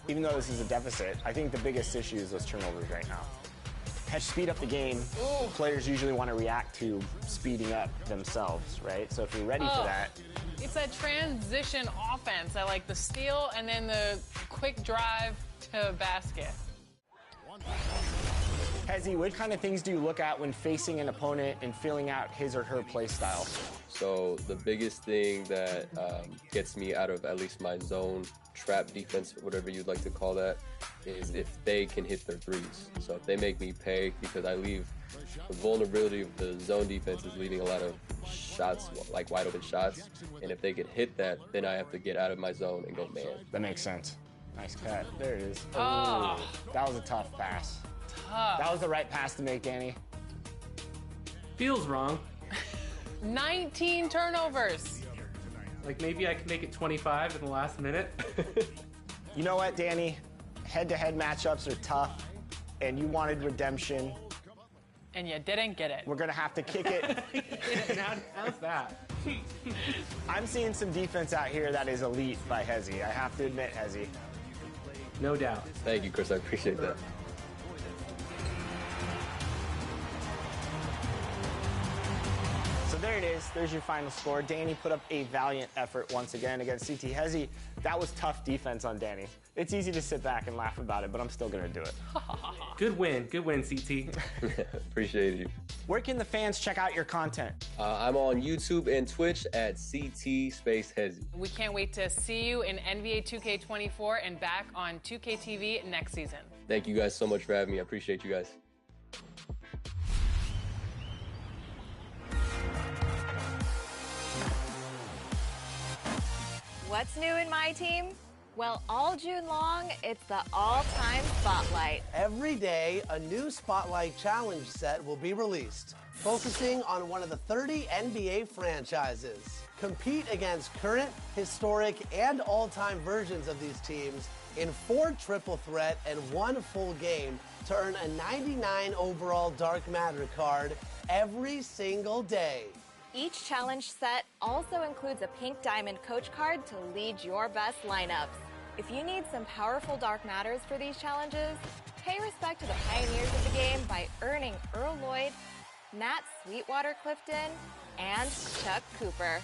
Even though this is a deficit, I think the biggest issue is those turnovers right now. To speed up the game, players usually want to react to speeding up themselves, right? So if you're ready for that. It's that transition offense. I like the steal and then the quick drive to basket. Hezzy, what kind of things do you look at when facing an opponent and filling out his or her play style? So the biggest thing that gets me out of at least my zone trap defense, whatever you'd like to call that, is if they can hit their threes. So if they make me pay, because I leave the vulnerability of the zone defense is leaving a lot of shots, like wide open shots. And if they can hit that, then I have to get out of my zone and go man. That makes sense. Nice cut. There it is. Oh. That was a tough pass. That was the right pass to make, Danny. Feels wrong. 19 turnovers. Like maybe I can make it 25 in the last minute. You know what, Danny? Head-to-head matchups are tough, and you wanted redemption. And you didn't get it. We're going to have to kick it. How's that? I'm seeing some defense out here that is elite by Hezzy. I have to admit, Hezzy. No doubt. Thank you, Chris. I appreciate that. So there it is. There's your final score. Danny put up a valiant effort once again against CT Hezzy. That was tough defense on Danny. It's easy to sit back and laugh about it, but I'm still going to do it. Good win, CT. Appreciate you. Where can the fans check out your content? I'm on YouTube and Twitch at CT Space Hezzy. We can't wait to see you in NBA 2K24 and back on 2K TV next season. Thank you guys so much for having me. I appreciate you guys. What's new in my team? Well, all June long, it's the all-time Spotlight. Every day, a new Spotlight Challenge set will be released, focusing on one of the 30 NBA franchises. Compete against current, historic, and all-time versions of these teams in 4 triple threat and 1 full game to earn a 99 overall Dark Matter card every single day. Each challenge set also includes a pink diamond coach card to lead your best lineups. If you need some powerful dark matters for these challenges, pay respect to the pioneers of the game by earning Earl Lloyd, Nat Sweetwater Clifton, and Chuck Cooper.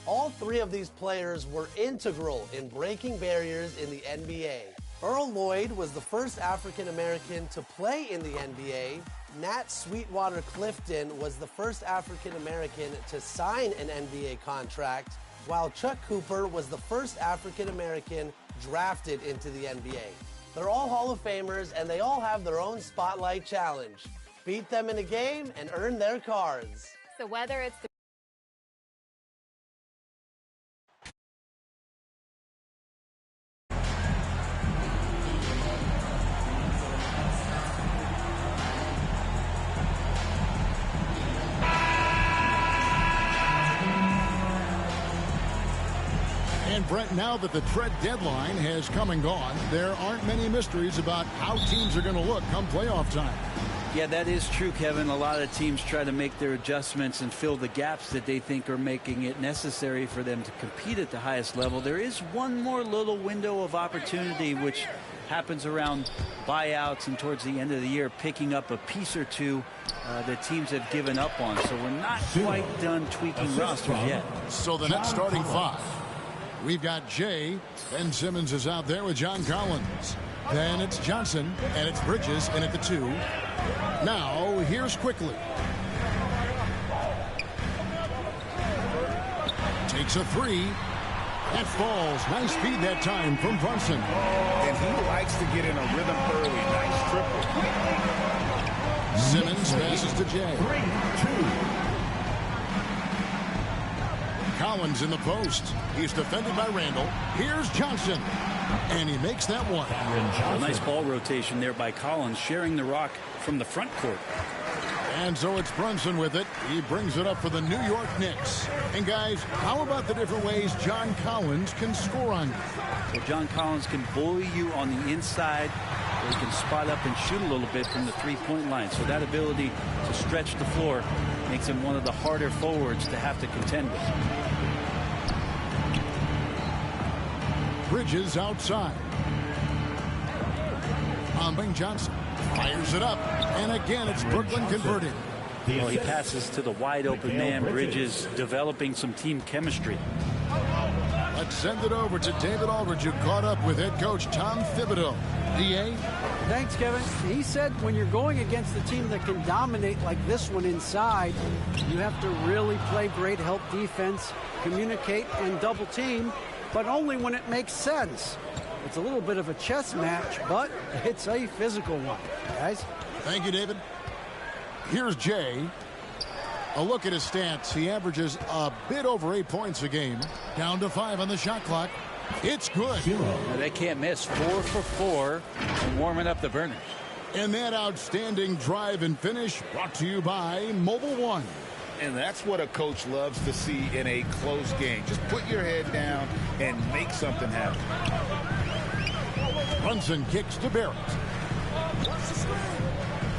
All 3 of these players were integral in breaking barriers in the NBA. Earl Lloyd was the first African American to play in the NBA. Nat Sweetwater Clifton was the first African American to sign an NBA contract, while Chuck Cooper was the first African American drafted into the NBA. They're all Hall of Famers, and they all have their own Spotlight Challenge. Beat them in a game and earn their cards. So whether it's the And Brett, now that the trade deadline has come and gone, there aren't many mysteries about how teams are going to look come playoff time. Yeah, that is true, Kevin. A lot of teams try to make their adjustments and fill the gaps that they think are making it necessary for them to compete at the highest level. There is one more little window of opportunity, which happens around buyouts and towards the end of the year, picking up a piece or two that teams have given up on. So we're not quite done tweaking rosters yet. So the next starting 5. We've got Jay. Ben Simmons is out there with John Collins. Then it's Johnson, and it's Bridges in at the 2. Now, here's Quickly. Takes a 3. That falls. Nice speed that time from Brunson. And he likes to get in a rhythm early. Nice triple. Simmons passes to Jay. 3-2. Collins in the post. He's defended by Randall. Here's Johnson. And he makes that one. A nice ball rotation there by Collins, sharing the rock from the front court. And so it's Brunson with it. He brings it up for the New York Knicks. And guys, how about the different ways John Collins can score on you? Well, John Collins can bully you on the inside. He can spot up and shoot a little bit from the three-point line. So that ability to stretch the floor makes him one of the harder forwards to have to contend with. Bridges outside. on Bing Johnson. Fires it up, and again it's Brooklyn converting. Well, he passes to the wide open man. Bridges developing some team chemistry. Let's send it over to David Aldridge, who caught up with head coach Tom Thibodeau. DA? Thanks, Kevin. He said when you're going against a team that can dominate like this one inside, you have to really play great help defense, communicate, and double team, but only when it makes sense. It's a little bit of a chess match, but it's a physical one, guys. Thank you, David. Here's Jay. A look at his stats. He averages a bit over 8 points a game. Down to 5 on the shot clock. It's good. Now, they can't miss. 4 for 4 and warming up the burners. And that outstanding drive and finish brought to you by Mobile One. And that's what a coach loves to see in a close game. Just put your head down and make something happen. Brunson kicks to Barrett.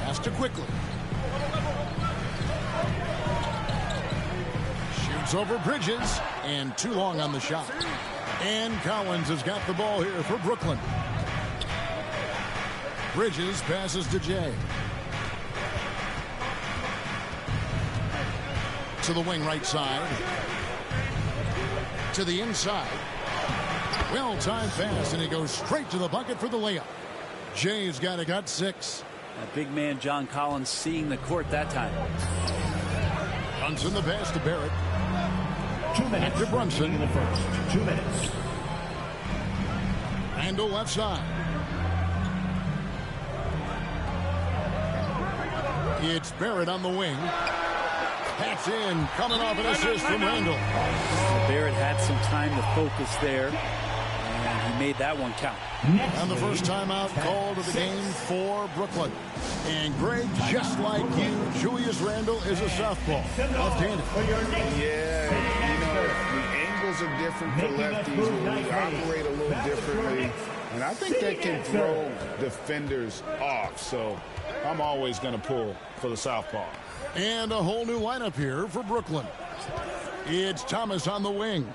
Pass to Quickly. Shoots over Bridges, and too long on the shot. And Collins has got the ball here for Brooklyn. Bridges passes to Jay. To the wing right side. To the inside. Well-timed pass, and he goes straight to the bucket for the layup. Jay's got 6. That big man John Collins seeing the court that time. Brunson the pass to Barrett. 2 minutes. To Brunson. In the first 2 minutes. Randall left side. It's Barrett on the wing. That's in. Coming off an assist from Randall. Barrett had some time to focus there, and he made that one count. And the first timeout called of the game for Brooklyn. And Greg, just like you, Julius Randle is a southpaw. Left-handed. Yeah, you know, the angles are different for lefties. We operate a little differently. And I think that can throw defenders off. So I'm always going to pull for the southpaw. And a whole new lineup here for Brooklyn. It's Thomas on the wing.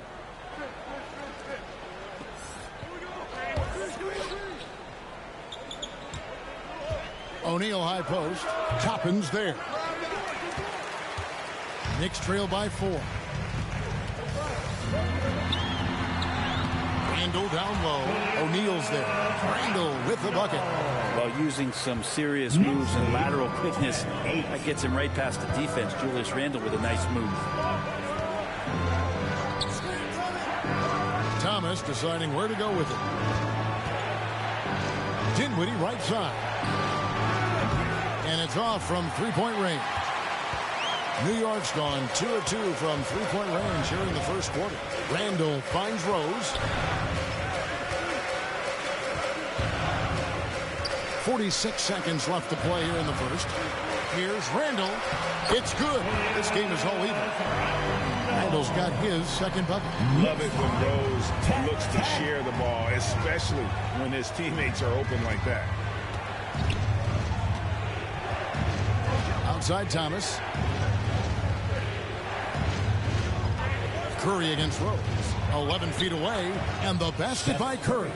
O'Neal high post. Toppin's there. Knicks trail by 4. Randall down low. O'Neal's there. Randall with the bucket. Well, using some serious moves and lateral quickness, that gets him right past the defense. Julius Randle with a nice move. Thomas deciding where to go with it. Dinwiddie right side. And it's off from three-point range. New York's gone 2 of 2 from three-point range here in the first quarter. Randall finds Rose. 46 seconds left to play here in the first. Here's Randall. It's good. This game is all even. Randall's got his second bucket. Love it when Rose looks to share the ball, especially when his teammates are open like that. Outside Thomas. Curry against Rose. 11 feet away, and the basket by Curry.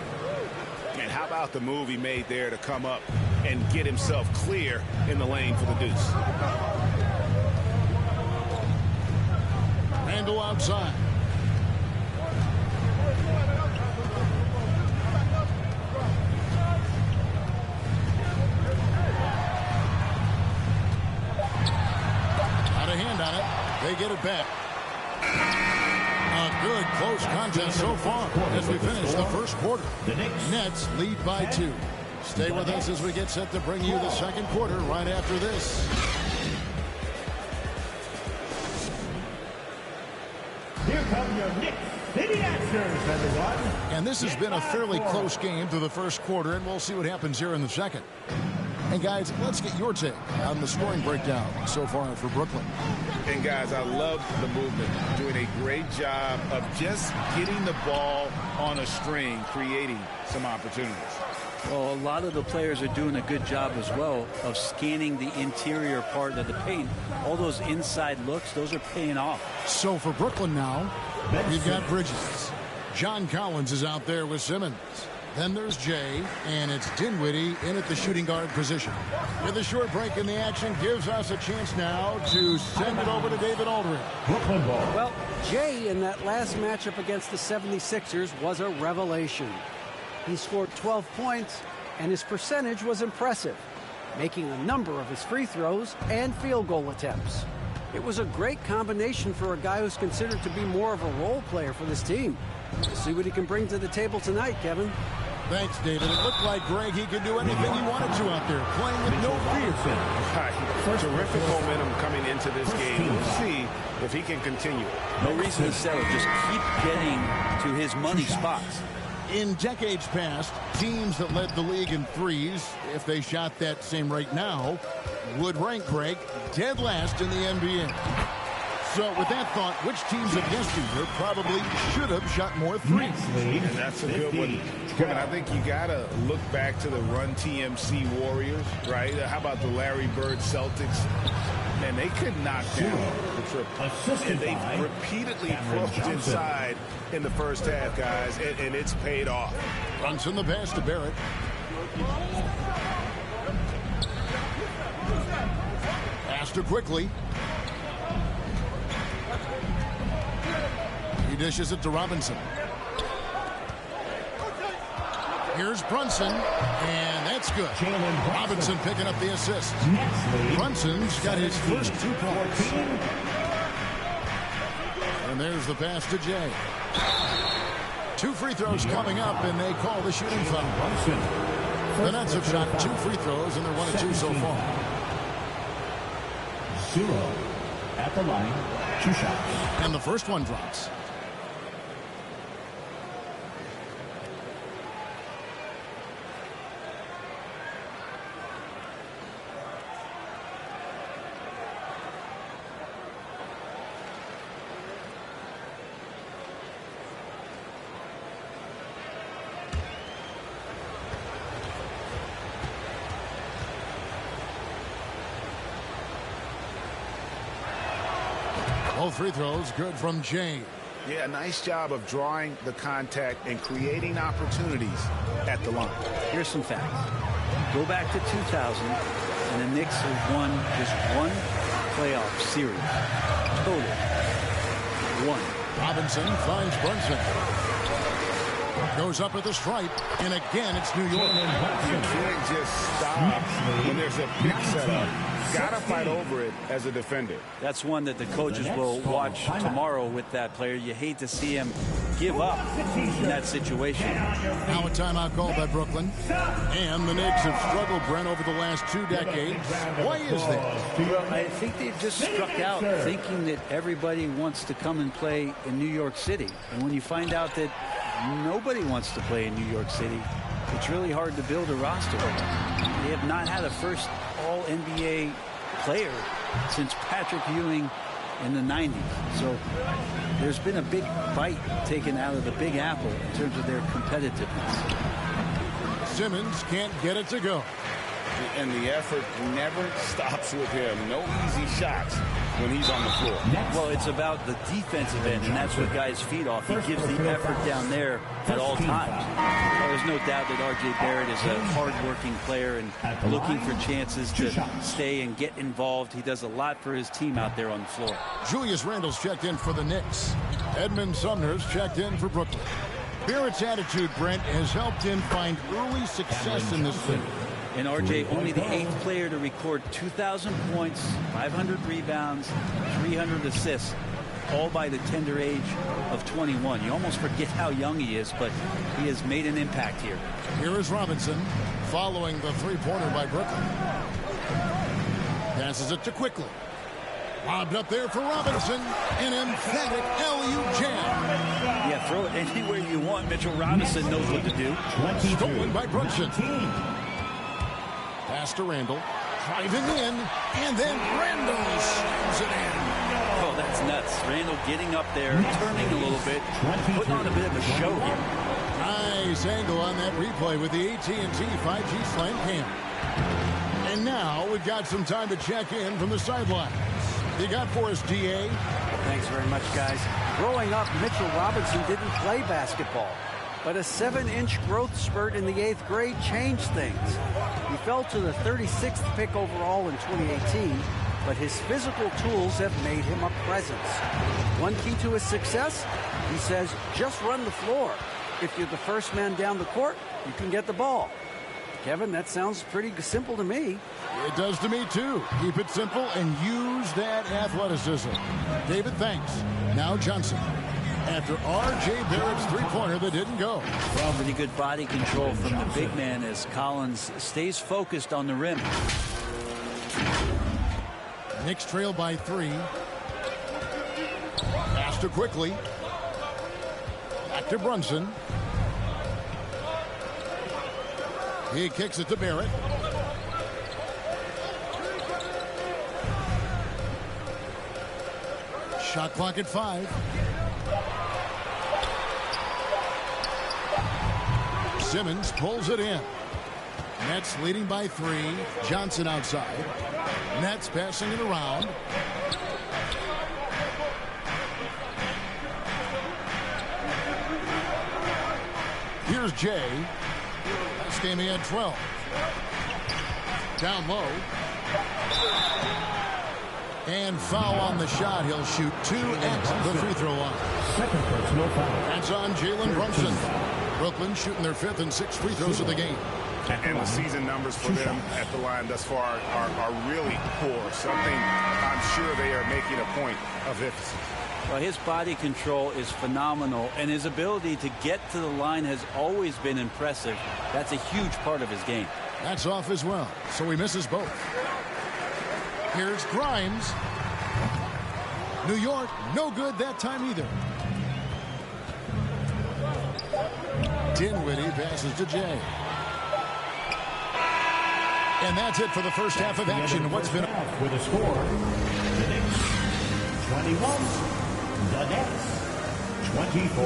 And how about the move he made there to come up and get himself clear in the lane for the deuce. Randall outside. Out of hand on it. They get it back. A good close contest so far as we finish the first quarter. Nets lead by 2. Stay with us as we get set to bring you the second quarter right after this. Here come your Knicks City answers, everyone. And this has been a fairly close game through the first quarter, and we'll see what happens here in the second. And guys, let's get your take on the scoring breakdown so far for Brooklyn. And guys, I love the movement. Doing a great job of just getting the ball on a string, creating some opportunities. Well, a lot of the players are doing a good job as well of scanning the interior part of the paint. All those inside looks, those are paying off. So for Brooklyn now, we've got Bridges. John Collins is out there with Simmons. Then there's Jay, and it's Dinwiddie in at the shooting guard position. With a short break in the action, gives us a chance now to send it over to David Aldridge. Well, Jay in that last matchup against the 76ers was a revelation. He scored 12 points, and his percentage was impressive, making a number of his free throws and field goal attempts. It was a great combination for a guy who's considered to be more of a role player for this team. We'll see what he can bring to the table tonight, Kevin. Thanks, David. It looked like, Greg, he could do anything he wanted to out there, playing with no fear. Terrific momentum coming into this game. We'll see if he can continue. No reason to settle. Just keep getting to his money spots. In decades past, teams that led the league in threes, if they shot that same rate now, would rank, Greg, dead last in the NBA. So with that thought, which teams of yesteryear probably should have shot more threes? And that's a good one. Kevin, I think you got to look back to the Run TMC Warriors, right? How about the Larry Bird Celtics? And they could knock down the triple. And they repeatedly closed inside in the first half, guys, and it's paid off. Brunson the pass to Barrett. Faster quickly. He dishes it to Robinson. Here's Brunson, and that's good. Robinson picking up the assist. Brunson's got his first 2 points. And there's the pass to Jay. 2 free throws coming up, and they call the shooting foul. The Nets have shot 2 free throws, and they're 1 of 2 so far. Zero at the line, 2 shots. And the first one drops. Both free throws good from Jay. Yeah, nice job of drawing the contact and creating opportunities at the line. Here's some facts. Go back to 2000, and the Knicks have won just 1 playoff series. Total. 1. Robinson finds Brunson. Goes up at the stripe, and again it's New York. You can't just stop when there's a pick set up. Gotta fight over it as a defender. That's one that the coaches will watch tomorrow with that player. You hate to see him give up in that situation. Now a timeout called by Brooklyn. And the Knicks have struggled, Brent, over the last 2 decades. Why is that? Well, I think they just struck out thinking that everybody wants to come and play in New York City. And when you find out that nobody wants to play in New York City, it's really hard to build a roster. They have not had a first All-NBA player since Patrick Ewing in the 90s. So there's been a big bite taken out of the Big Apple in terms of their competitiveness. Simmons can't get it to go. And the effort never stops with him. No easy shots when he's on the floor. Well, it's about the defensive end, and that's what guys feed off. He gives the effort down there at all times. Well, there's no doubt that R.J. Barrett is a hard-working player and looking for chances to stay and get involved. He does a lot for his team out there on the floor. Julius Randle's checked in for the Knicks. Edmund Sumner's checked in for Brooklyn. Barrett's attitude, Brent, has helped him find early success in this thing. And R.J. only the 8th player to record 2,000 points, 500 rebounds, 300 assists, all by the tender age of 21. You almost forget how young he is, but he has made an impact here. Here is Robinson following the 3-pointer by Brooklyn. Passes it to Quickly. Lobbed up there for Robinson. An emphatic LU jam. Yeah, throw it anywhere you want. Mitchell Robinson knows what to do. Stolen by Brunson. Pass to Randle. Driving in. And then Randle slams it in. Oh, that's nuts. Randle getting up there, turning a little bit, putting on a bit of a show here. Nice angle on that replay with the AT&T 5G Slam Cam. And now we've got some time to check in from the sidelines. You got for us, DA? Thanks very much, guys. Growing up, Mitchell Robinson didn't play basketball. But a 7-inch growth spurt in the 8th grade changed things. He fell to the 36th pick overall in 2018, but his physical tools have made him a presence. One key to his success, he says, just run the floor. If you're the first man down the court, you can get the ball. Kevin, that sounds pretty simple to me. It does to me, too. Keep it simple and use that athleticism. David, thanks. Now Johnson. After R.J. Barrett's three-pointer that didn't go. Well, pretty good body control from the big man as Collins stays focused on the rim. Knicks trail by 3. Pass to quickly. Back to Brunson. He kicks it to Barrett. Shot clock at 5. Simmons pulls it in. Nets leading by 3. Johnson outside. Nets passing it around. Here's Jay. Last game he had 12. Down low. And foul on the shot. He'll shoot 2 at the free throw line. Second personal foul. That's on Jalen Brunson. Brooklyn shooting their 5th and 6th free throws of the game. And the season numbers for them at the line thus far are really poor. Something I'm sure they are making a point of emphasis. Well, his body control is phenomenal, and his ability to get to the line has always been impressive. That's a huge part of his game. That's off as well, so he misses both. Here's Grimes. New York, no good that time either. Dinwiddie passes to Jay. And that's it for the first half of action. What's been with a score? The Knicks 21, the Nets 24.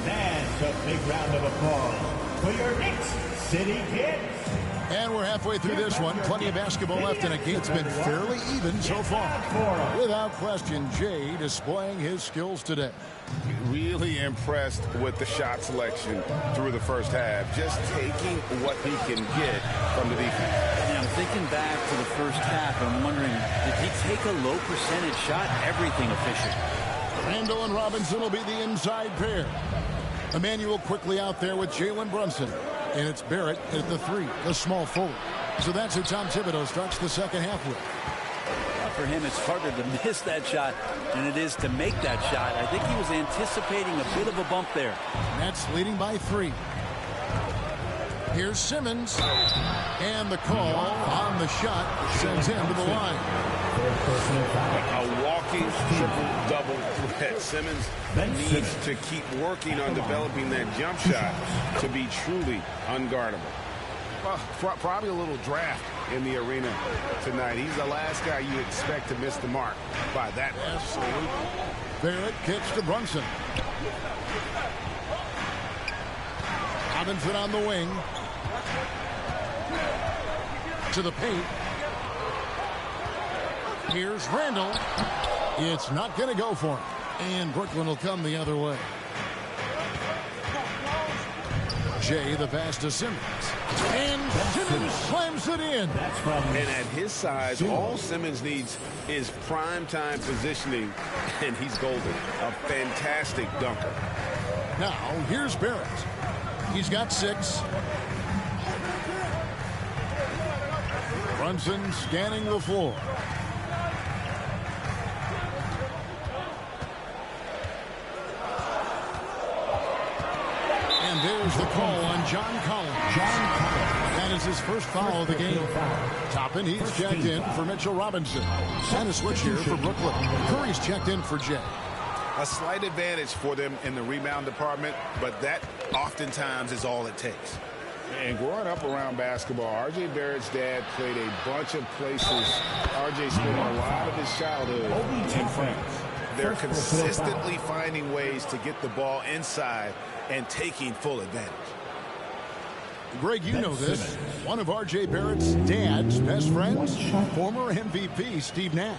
That's a big round of applause for your Knicks City Kids. And we're halfway through this one. Plenty of basketball left in a game. It's been fairly even so far. Without question, Jay displaying his skills today. Really impressed with the shot selection through the first half. Just taking what he can get from the defense. Yeah, I'm thinking back to the first half. I'm wondering, did he take a low percentage shot? Everything efficient. Randall and Robinson will be the inside pair. Emmanuel quickly out there with Jalen Brunson. And it's Barrett at the 3, a small forward. So that's who Tom Thibodeau starts the second half with. For him, it's harder to miss that shot than it is to make that shot. I think he was anticipating a bit of a bump there. Nets leading by 3. Here's Simmons. And the call on the shot sends him to the line. A walking triple-double threat. Simmons needs to keep working on developing that jump shot to be truly unguardable. Probably a little draft in the arena tonight. He's the last guy you expect to miss the mark by that much. Absolutely. Barrett kicks to Brunson. Robinson on the wing. To the paint. Here's Randall. It's not going to go for him. And Brooklyn will come the other way. Jay, the pass to Simmons. And Simmons slams it in. And at his size, all Simmons needs is prime-time positioning, and he's golden. A fantastic dunker. Now, here's Barrett. He's got 6. Brunson scanning the floor. And there's the call on John Collins. That is his first foul of the game. Toppin, he's checked in for Mitchell Robinson. And a switch here for Brooklyn. Curry's checked in for Jay. A slight advantage for them in the rebound department, but that oftentimes is all it takes. And growing up around basketball, R.J. Barrett's dad played a bunch of places. R.J. spent a lot of his childhood in France. They're consistently finding ways to get the ball inside and taking full advantage. Greg, you know this. One of R.J. Barrett's dad's best friends, former MVP Steve Nash.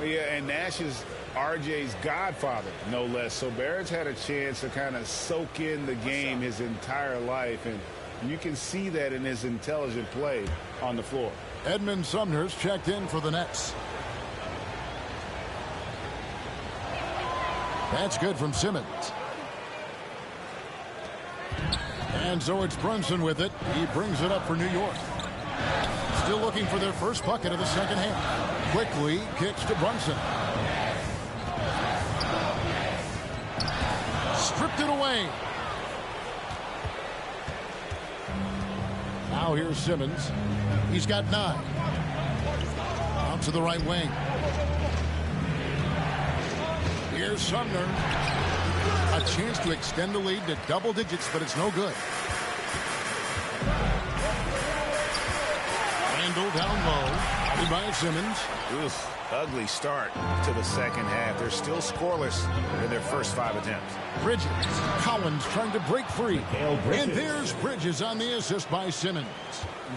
Yeah, and Nash's RJ's godfather, no less. So Barrett's had a chance to kind of soak in the game his entire life, and you can see that in his intelligent play on the floor. Edmund Sumner's checked in for the Nets. That's good from Simmons. And so it's Brunson with it. He brings it up for New York. Still looking for their first bucket of the second half. Quickly kicks to Brunson. Stripped it away. Now here's Simmons. He's got 9. Out to the right wing. Here's Sumner. A chance to extend the lead to double digits, but it's no good. Randall down low. By Simmons. Ugly start to the second half. They're still scoreless in their first 5 attempts. Bridges. Collins trying to break free. And there's Bridges on the assist by Simmons.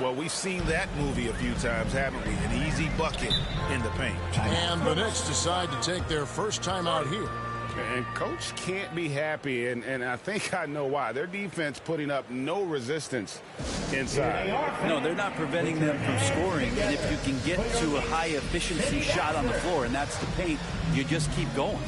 Well, we've seen that movie a few times, haven't we? An easy bucket in the paint. And the Knicks decide to take their first time out here. And Coach can't be happy, and I think I know why. Their defense putting up no resistance inside. No, they're not preventing them from scoring. And if you can get to a high-efficiency shot on the floor, and that's the paint, you just keep going.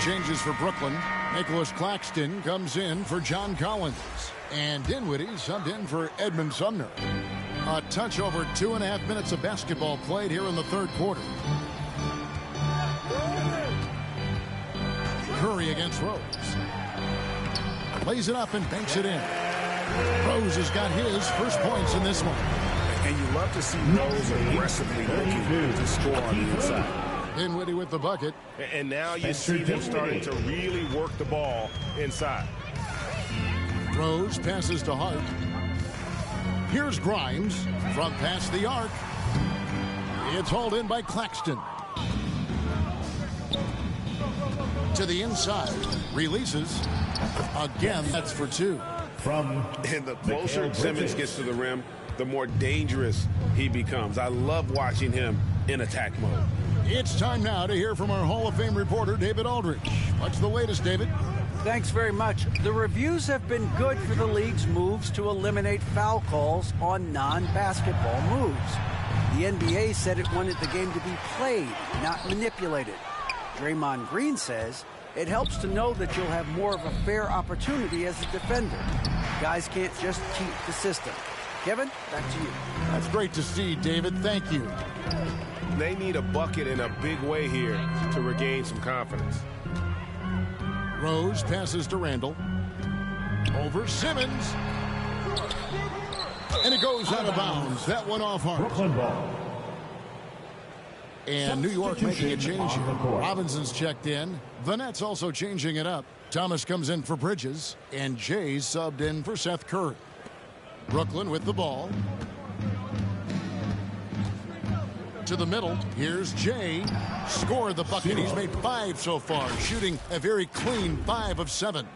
Changes for Brooklyn. Nicholas Claxton comes in for John Collins. And Dinwiddie subbed in for Edmund Sumner. A touch over 2.5 minutes of basketball played here in the third quarter. Curry against Rose. Lays it up and banks it in. Rose has got his first points in this one. And you love to see Rose aggressively looking to score on the inside. Dinwiddie with the bucket. And now you see them starting to really work the ball inside. Rose passes to Hart. Here's Grimes from past the arc. It's hauled in by Claxton. To the inside. Releases. Again, that's for 2. And the closer Simmons gets to the rim, the more dangerous he becomes. I love watching him in attack mode. It's time now to hear from our Hall of Fame reporter, David Aldrich. What's the latest, David? Thanks very much. The reviews have been good for the league's moves to eliminate foul calls on non-basketball moves. The NBA said it wanted the game to be played, not manipulated. Draymond Green says it helps to know that you'll have more of a fair opportunity as a defender. Guys can't just cheat the system. Kevin, back to you. That's great to see, David. Thank you. They need a bucket in a big way here to regain some confidence. Rose passes to Randall. Over Simmons. And it goes out of bounds. That one off Hart. And New York making a change here. Robinson's checked in. The Nets also changing it up. Thomas comes in for Bridges. And Jay's subbed in for Seth Curry. Brooklyn with the ball. To the middle. Here's Jay. Scored the bucket. He's made 5 so far, shooting a very clean 5 of 7.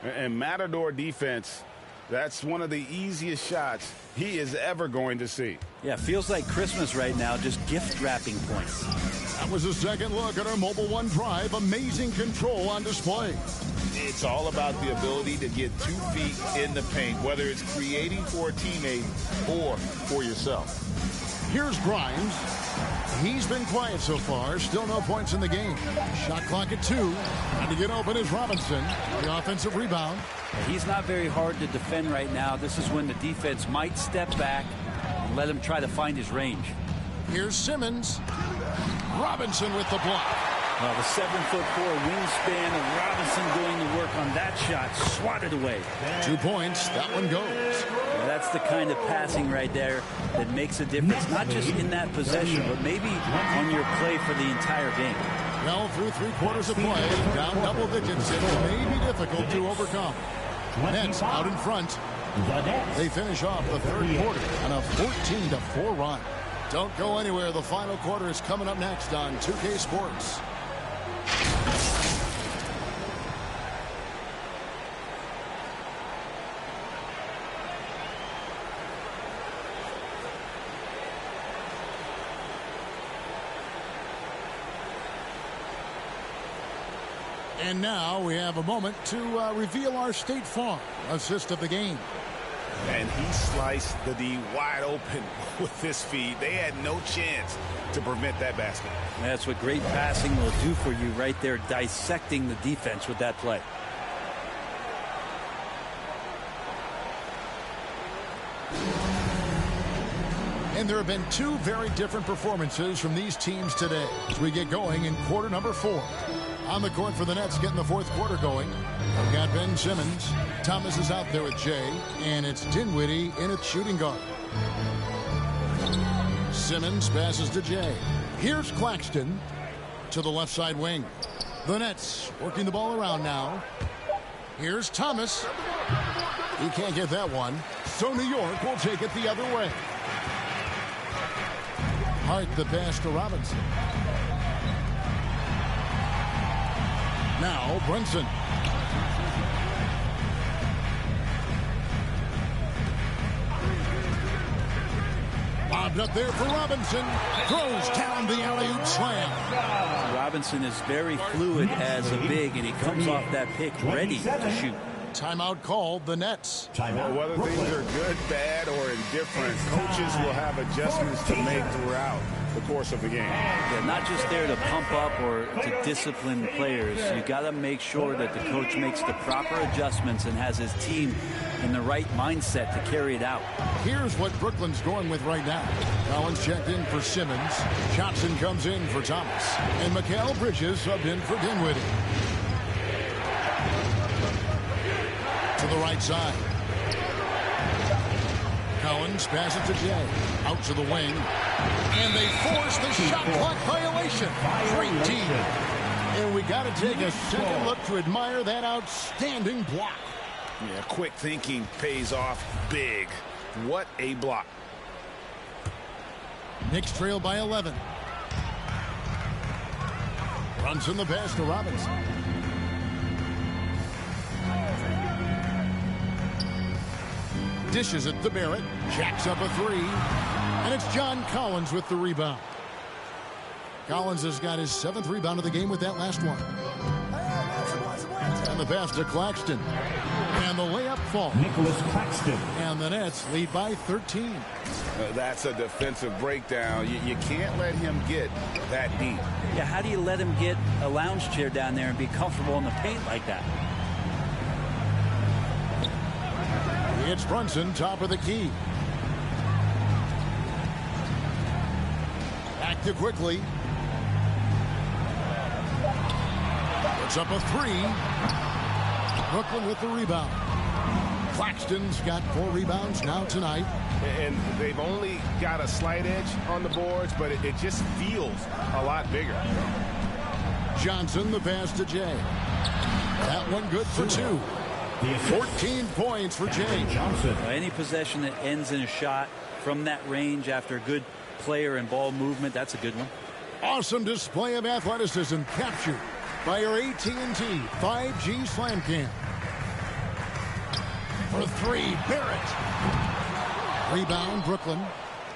And Matador defense, that's one of the easiest shots he is ever going to see. Yeah, feels like Christmas right now, just gift wrapping points. That was a second look at our Mobile One Drive. Amazing control on display. It's all about the ability to get 2 feet in the paint, whether it's creating for a teammate or for yourself. Here's Grimes. He's been quiet so far. Still no points in the game. Shot clock at 2. Trying to get open is Robinson. The offensive rebound. He's not very hard to defend right now. This is when the defense might step back and let him try to find his range. Here's Simmons. Robinson with the block. Well, the 7'4" wingspan of Robinson doing the work on that shot. Swatted away. 2 points. That one goes. Well, that's the kind of passing right there that makes a difference, not just in that possession, but maybe on your play for the entire game. Well, through 3 quarters of play, down double digits, it may be difficult to overcome. Nets out in front. the Nets. They finish off the third quarter on a 14-4 run. Don't go anywhere. The final quarter is coming up next on 2K Sports. And now we have a moment to reveal our State Farm assist of the game. And he sliced the D wide open with this feed. They had no chance to prevent that basket. That's what great passing will do for you right there, dissecting the defense with that play. And there have been two very different performances from these teams today as we get going in quarter number 4. On the court for the Nets getting the fourth quarter going. We've got Ben Simmons. Thomas is out there with Jay. And it's Dinwiddie in at shooting guard. Simmons passes to Jay. Here's Claxton to the left side wing. The Nets working the ball around now. Here's Thomas. He can't get that one. So New York will take it the other way. Hart the pass to Robinson. Now Brunson. Bobbed up there for Robinson. Throws down the alley-oop slam. Robinson is very fluid as a big, and he comes off that pick ready to shoot. Timeout called the Nets. Well, whether things are good, bad, or indifferent, coaches will have adjustments to make throughout the course of the game. Yeah, not just there to pump up or to discipline players. You got to make sure that the coach makes the proper adjustments and has his team in the right mindset to carry it out. Here's what Brooklyn's going with right now. Collins checked in for Simmons. Johnson comes in for Thomas. And Mikal Bridges subbed in for Dinwiddie. To the right side. Collins passes to Jay. Out to the wing. And they force the shot clock violation. Great team. And we got to take a second look to admire that outstanding block. Yeah, quick thinking pays off big. What a block. Knicks trail by 11. Brunson the pass to Robinson. Dishes it to Barrett. Jacks up a three. And it's John Collins with the rebound. Collins has got his 7th rebound of the game with that last one. And the pass to Claxton. And the layup falls. Nicholas Claxton. And the Nets lead by 13. That's a defensive breakdown. You can't let him get that deep. Yeah, how do you let him get a lounge chair down there and be comfortable in the paint like that? It's Brunson, top of the key. Back to quickly. It's up a three. Brooklyn with the rebound. Claxton's got 4 rebounds now tonight. And they've only got a slight edge on the boards, but it just feels a lot bigger. Johnson, the pass to Jay. That one good for 2. 14 points for Jay Johnson. Any possession that ends in a shot from that range after a good player and ball movement, that's a good one. Awesome display of athleticism captured by our AT&T 5G Slam Cam. For 3, Barrett. Rebound, Brooklyn.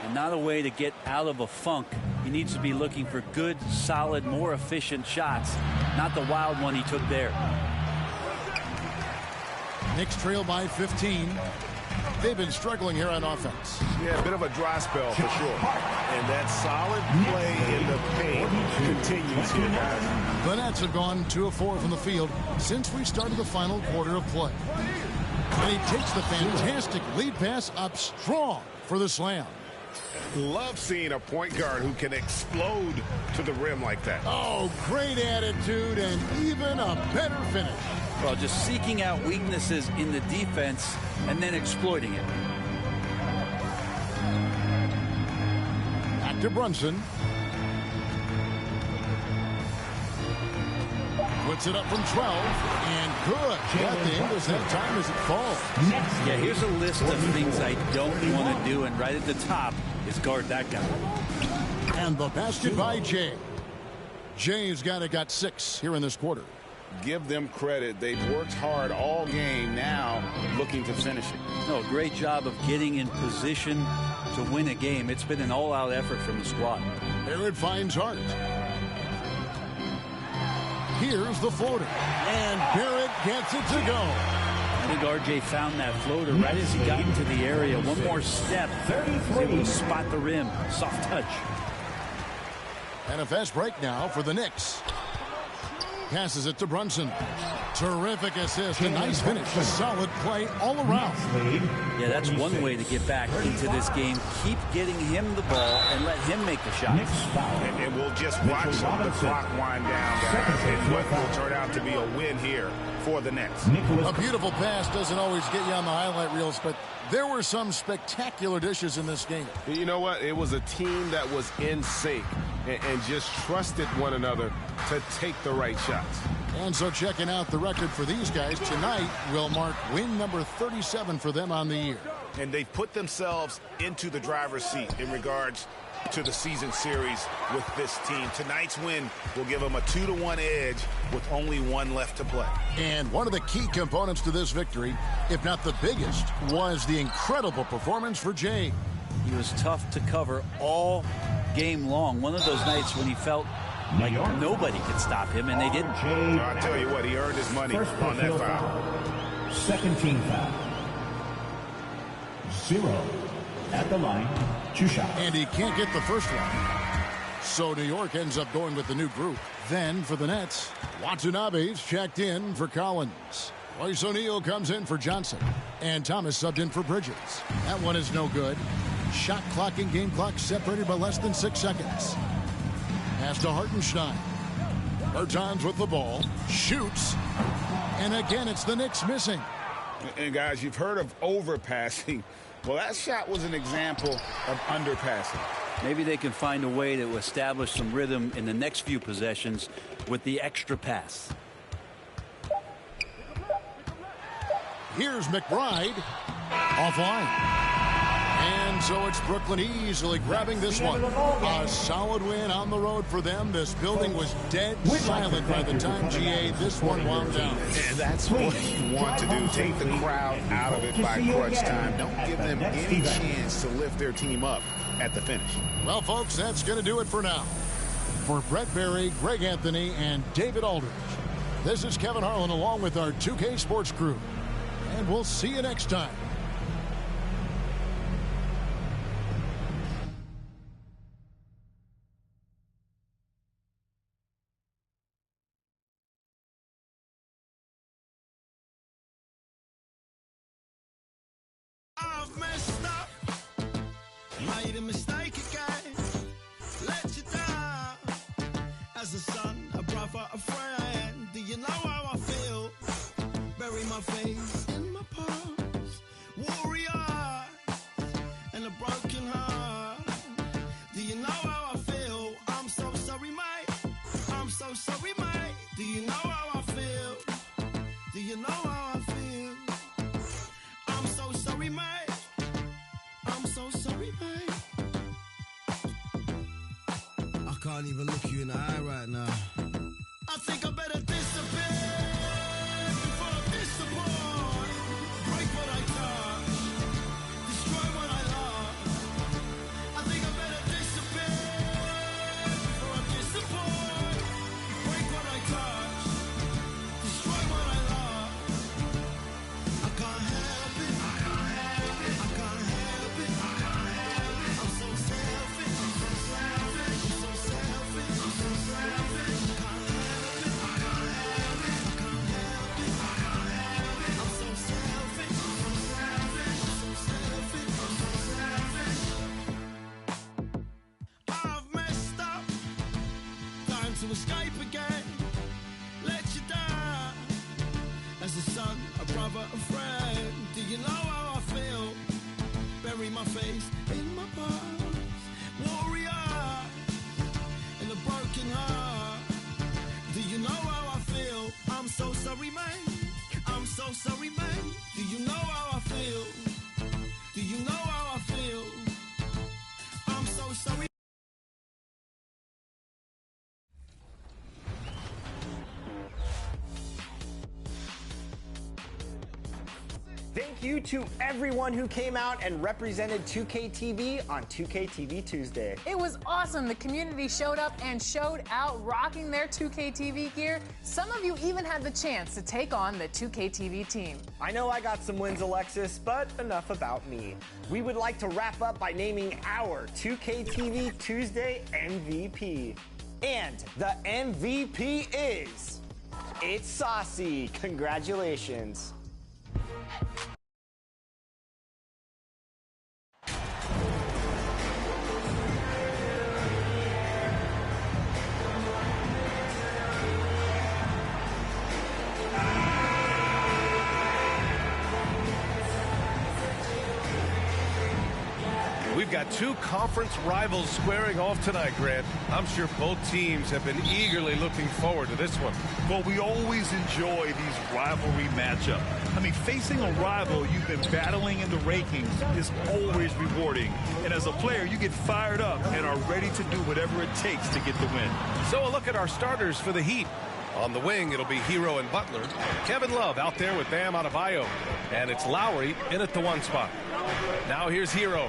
And not a way to get out of a funk. He needs to be looking for good, solid, more efficient shots, not the wild one he took there. Knicks trail by 15. They've been struggling here on offense. Yeah, a bit of a dry spell for sure. And that solid play in the paint continues here, guys. The Nets have gone 2 of 4 from the field since we started the final quarter of play. And he takes the fantastic lead pass up strong for the slam. Love seeing a point guard who can explode to the rim like that. Oh, great attitude and even a better finish. Well, just seeking out weaknesses in the defense and then exploiting it. Back to Brunson. Puts it up from 12, and good. At the end of that time as it falls. Yeah, here's a list of things I don't want to do, and right at the top is guard that guy. And the basket by Jay. Jay's got 6 here in this quarter. Give them credit. They've worked hard all game, now looking to finish it. No, great job of getting in position to win a game. It's been an all-out effort from the squad. There it finds Hart. Here's the floater. And Barrett gets it to go. I think RJ found that floater right as he got into the area. One more step. He was able to spot the rim. Soft touch. And a fast break now for the Knicks. Passes it to Brunson. Terrific assist. A nice finish. A solid play all around. Yeah, that's one way to get back into this game. Keep getting him the ball and let him make the shots. And we'll just watch the clock wind down, guys, and what will turn out to be a win here for the Nets. A beautiful pass doesn't always get you on the highlight reels, but there were some spectacular dishes in this game. You know what? It was a team that was in sync and just trusted one another to take the right shots. And so checking out the record for these guys tonight will mark win number 37 for them on the year. And they've put themselves into the driver's seat in regards to the season series with this team. Tonight's win will give them a 2-1 edge with only 1 left to play. And one of the key components to this victory, if not the biggest, was the incredible performance for Jay. He was tough to cover all game long. One of those nights when he felt like nobody could stop him, and they didn't. I'll tell you what, he earned his money on that foul. Second team foul. 0 at the line. 2 shots. And he can't get the first one. So New York ends up going with the new group. Then for the Nets, Watanabe's checked in for Collins. Royce O'Neal comes in for Johnson. And Thomas subbed in for Bridges. That one is no good. Shot clock and game clock separated by less than 6 seconds. Pass to Hartenstein. Bertans with the ball. Shoots. And again, it's the Knicks missing. And guys, you've heard of overpassing. Well, that shot was an example of underpassing. Maybe they can find a way to establish some rhythm in the next few possessions with the extra pass. Here's McBride. Offline. And so it's Brooklyn easily grabbing this one. A solid win on the road for them. This building was dead silent by the time, GA, this one wound down. And that's what you want to do. Take the crowd out of it by crunch time. Don't give them any chance to lift their team up at the finish. Well, folks, that's going to do it for now. For Brett Berry, Greg Anthony, and David Aldridge, this is Kevin Harlan along with our 2K Sports crew. And we'll see you next time. Made a mistake again, let you down. As a son, a brother, a friend, do you know how I feel? Bury my face in my past, warrior, and a broken heart. Do you know how I feel? I'm so sorry, mate. I'm so sorry, mate. Do you know how I feel? Do you know how I feel? I'm so sorry, mate. I'm so sorry, mate. I can't even look you in the eye right now. I think I better disappear before I disappoint. Break what I touch, destroy what I love. I think I better disappear before I disappoint. Break what I touch, destroy what I love. I can't help it. I can't help it. I can't help it. I can't help it. I'm so selfish. I'm so selfish. I'm so selfish. I'm so selfish. I can't help it. I can't help it. I can't help it. I can't help it. I'm so selfish. I'm so selfish. I'm so selfish. I'm so selfish. I've messed up. Time to escape again. Let you down. As a son, a brother, a friend, do you know how I feel? Bury my face in my past, warrior, in a broken heart. Do you know how I feel? feel. I'm so sorry, man. I'm so sorry, man. Do you know how I feel? Do you know how I feel? I'm so sorry. Thank you to everyone who came out and represented 2K TV on 2K TV Tuesday. It was awesome. The community showed up and showed out, rocking their 2K TV gear. Some of you even had the chance to take on the 2K TV team. I know I got some wins, Alexis, but enough about me. We would like to wrap up by naming our 2K TV Tuesday MVP. And the MVP is... It's Saucy. Congratulations. We've got two conference rivals squaring off tonight, Grant. I'm sure both teams have been eagerly looking forward to this one. Well, we always enjoy these rivalry matchups. I mean, facing a rival you've been battling in the rankings is always rewarding. And as a player, you get fired up and are ready to do whatever it takes to get the win. So a look at our starters for the Heat. On the wing, it'll be Hero and Butler. Kevin Love out there with Bam Adebayo. And it's Lowry in at the 1 spot. Now here's Hero.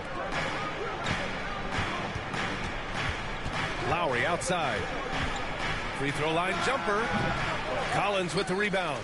Lowry outside. Free throw line jumper. Collins with the rebound.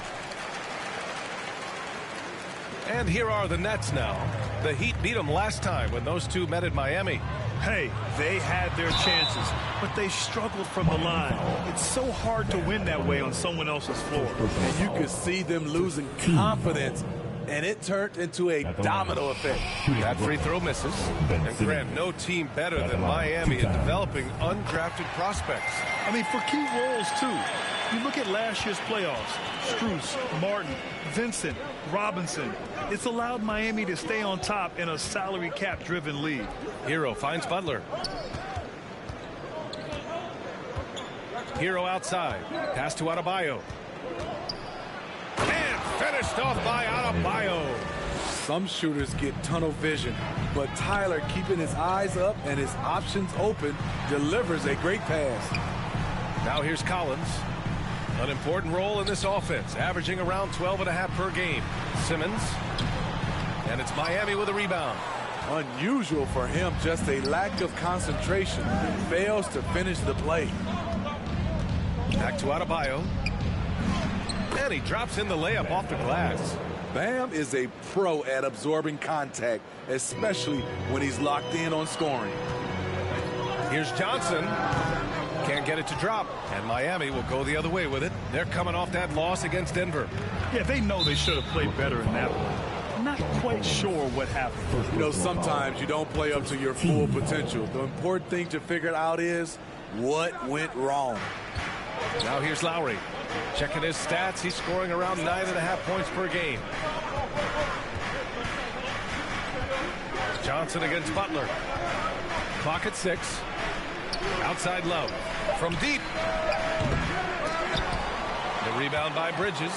And here are the Nets now. The Heat beat them last time when those two met at Miami. Hey, they had their chances, but they struggled from the line. It's so hard to win that way on someone else's floor. And you could see them losing confidence, and it turned into a domino effect. That free throw misses. And Grant, no team better than Miami in developing undrafted prospects. I mean, for key roles, too. You look at last year's playoffs, Strus, Martin, Vincent, Robinson. It's allowed Miami to stay on top in a salary cap-driven league. Hero finds Butler. Hero outside. Pass to Adebayo. And finished off by Adebayo. Some shooters get tunnel vision, but Tyler, keeping his eyes up and his options open, delivers a great pass. Now here's Collins. An important role in this offense, averaging around 12.5 per game. Simmons. And it's Miami with a rebound. Unusual for him, just a lack of concentration. Fails to finish the play. Back to Adebayo. And he drops in the layup off the glass. Bam is a pro at absorbing contact, especially when he's locked in on scoring. Here's Johnson. Can't get it to drop, and Miami will go the other way with it. They're coming off that loss against Denver. Yeah, they know they should have played better in that one. I'm not quite sure what happened. You know, sometimes you don't play up to your full potential. The important thing to figure out is what went wrong. Now here's Lowry. Checking his stats, he's scoring around 9.5 points per game. Johnson against Butler. Clock at 6. Outside Love. From deep. The rebound by Bridges.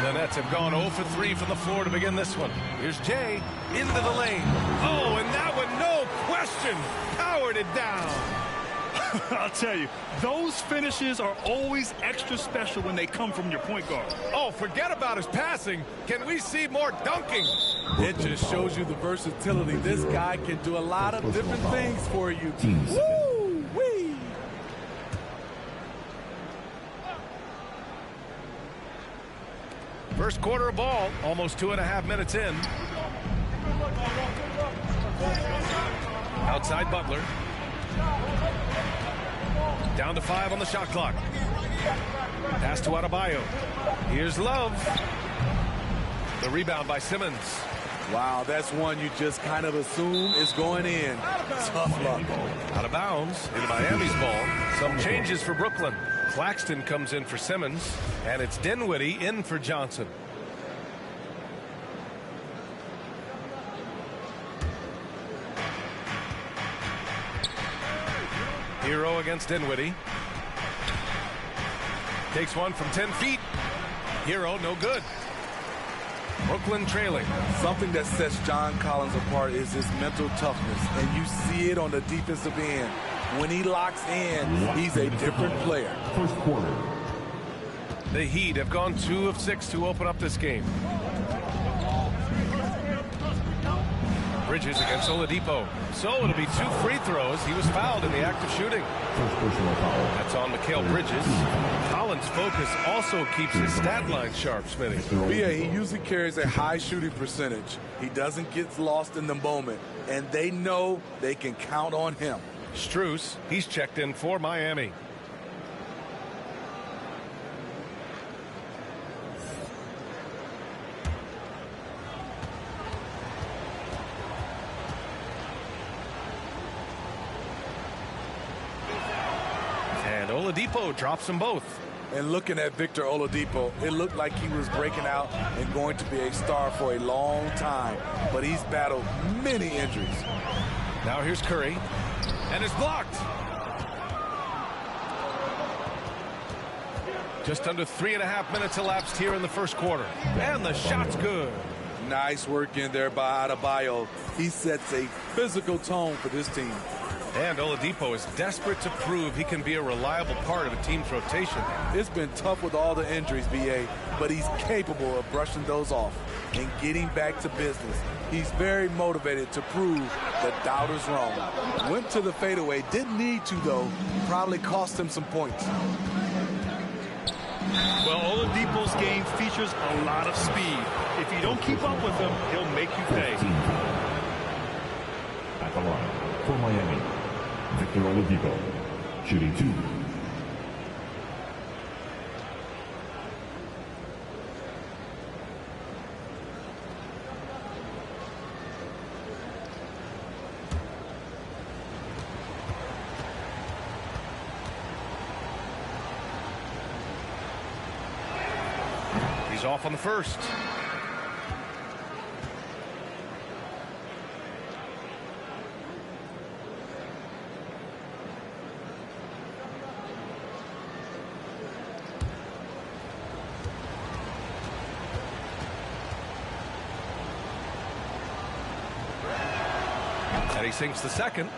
The Nets have gone 0 for 3 from the floor to begin this one. Here's Jay into the lane. Oh, and that one, no question, powered it down. I'll tell you, those finishes are always extra special when they come from your point guard. Oh, forget about his passing. Can we see more dunking? It just shows you the versatility. This guy can do a lot of different things for you. Woo-wee! First quarter of ball, almost 2.5 minutes in. Outside Butler. Down to 5 on the shot clock. Pass to Adebayo. Here's Love. The rebound by Simmons. Wow, that's one you just kind of assume is going in. Tough luck. Out of bounds into Miami's ball. Some changes for Brooklyn. Claxton comes in for Simmons, and it's Dinwiddie in for Johnson. Hero against Dinwiddie. Takes one from 10 feet. Hero, no good. Brooklyn trailing. Something that sets John Collins apart is his mental toughness, and you see it on the defensive end. When he locks in, he's a different player. First quarter. The Heat have gone 2 of 6 to open up this game. Bridges against Oladipo. So it'll be 2 free throws. He was fouled in the act of shooting. First personal foul. That's on MyCareer Bridges. Collins' focus also keeps his stat line sharp, Smitty. Yeah, he usually carries a high shooting percentage. He doesn't get lost in the moment, and they know they can count on him. Strus, he's checked in for Miami. And Oladipo drops them both. And looking at Victor Oladipo, it looked like he was breaking out and going to be a star for a long time, but he's battled many injuries. Now here's Curry, and it's blocked. Just under 3.5 minutes elapsed here in the first quarter, and the shot's good. Nice work in there by Adebayo. He sets a physical tone for this team. And Oladipo is desperate to prove he can be a reliable part of a team's rotation. It's been tough with all the injuries, BA, but he's capable of brushing those off and getting back to business. He's very motivated to prove the doubters wrong. Went to the fadeaway, didn't need to though, probably cost him some points. Well, Oladipo's game features a lot of speed. If you don't keep up with him, he'll make you pay. At the line for Miami, Victor Oladipo, shooting 2. He's off on the first. And he sinks the second.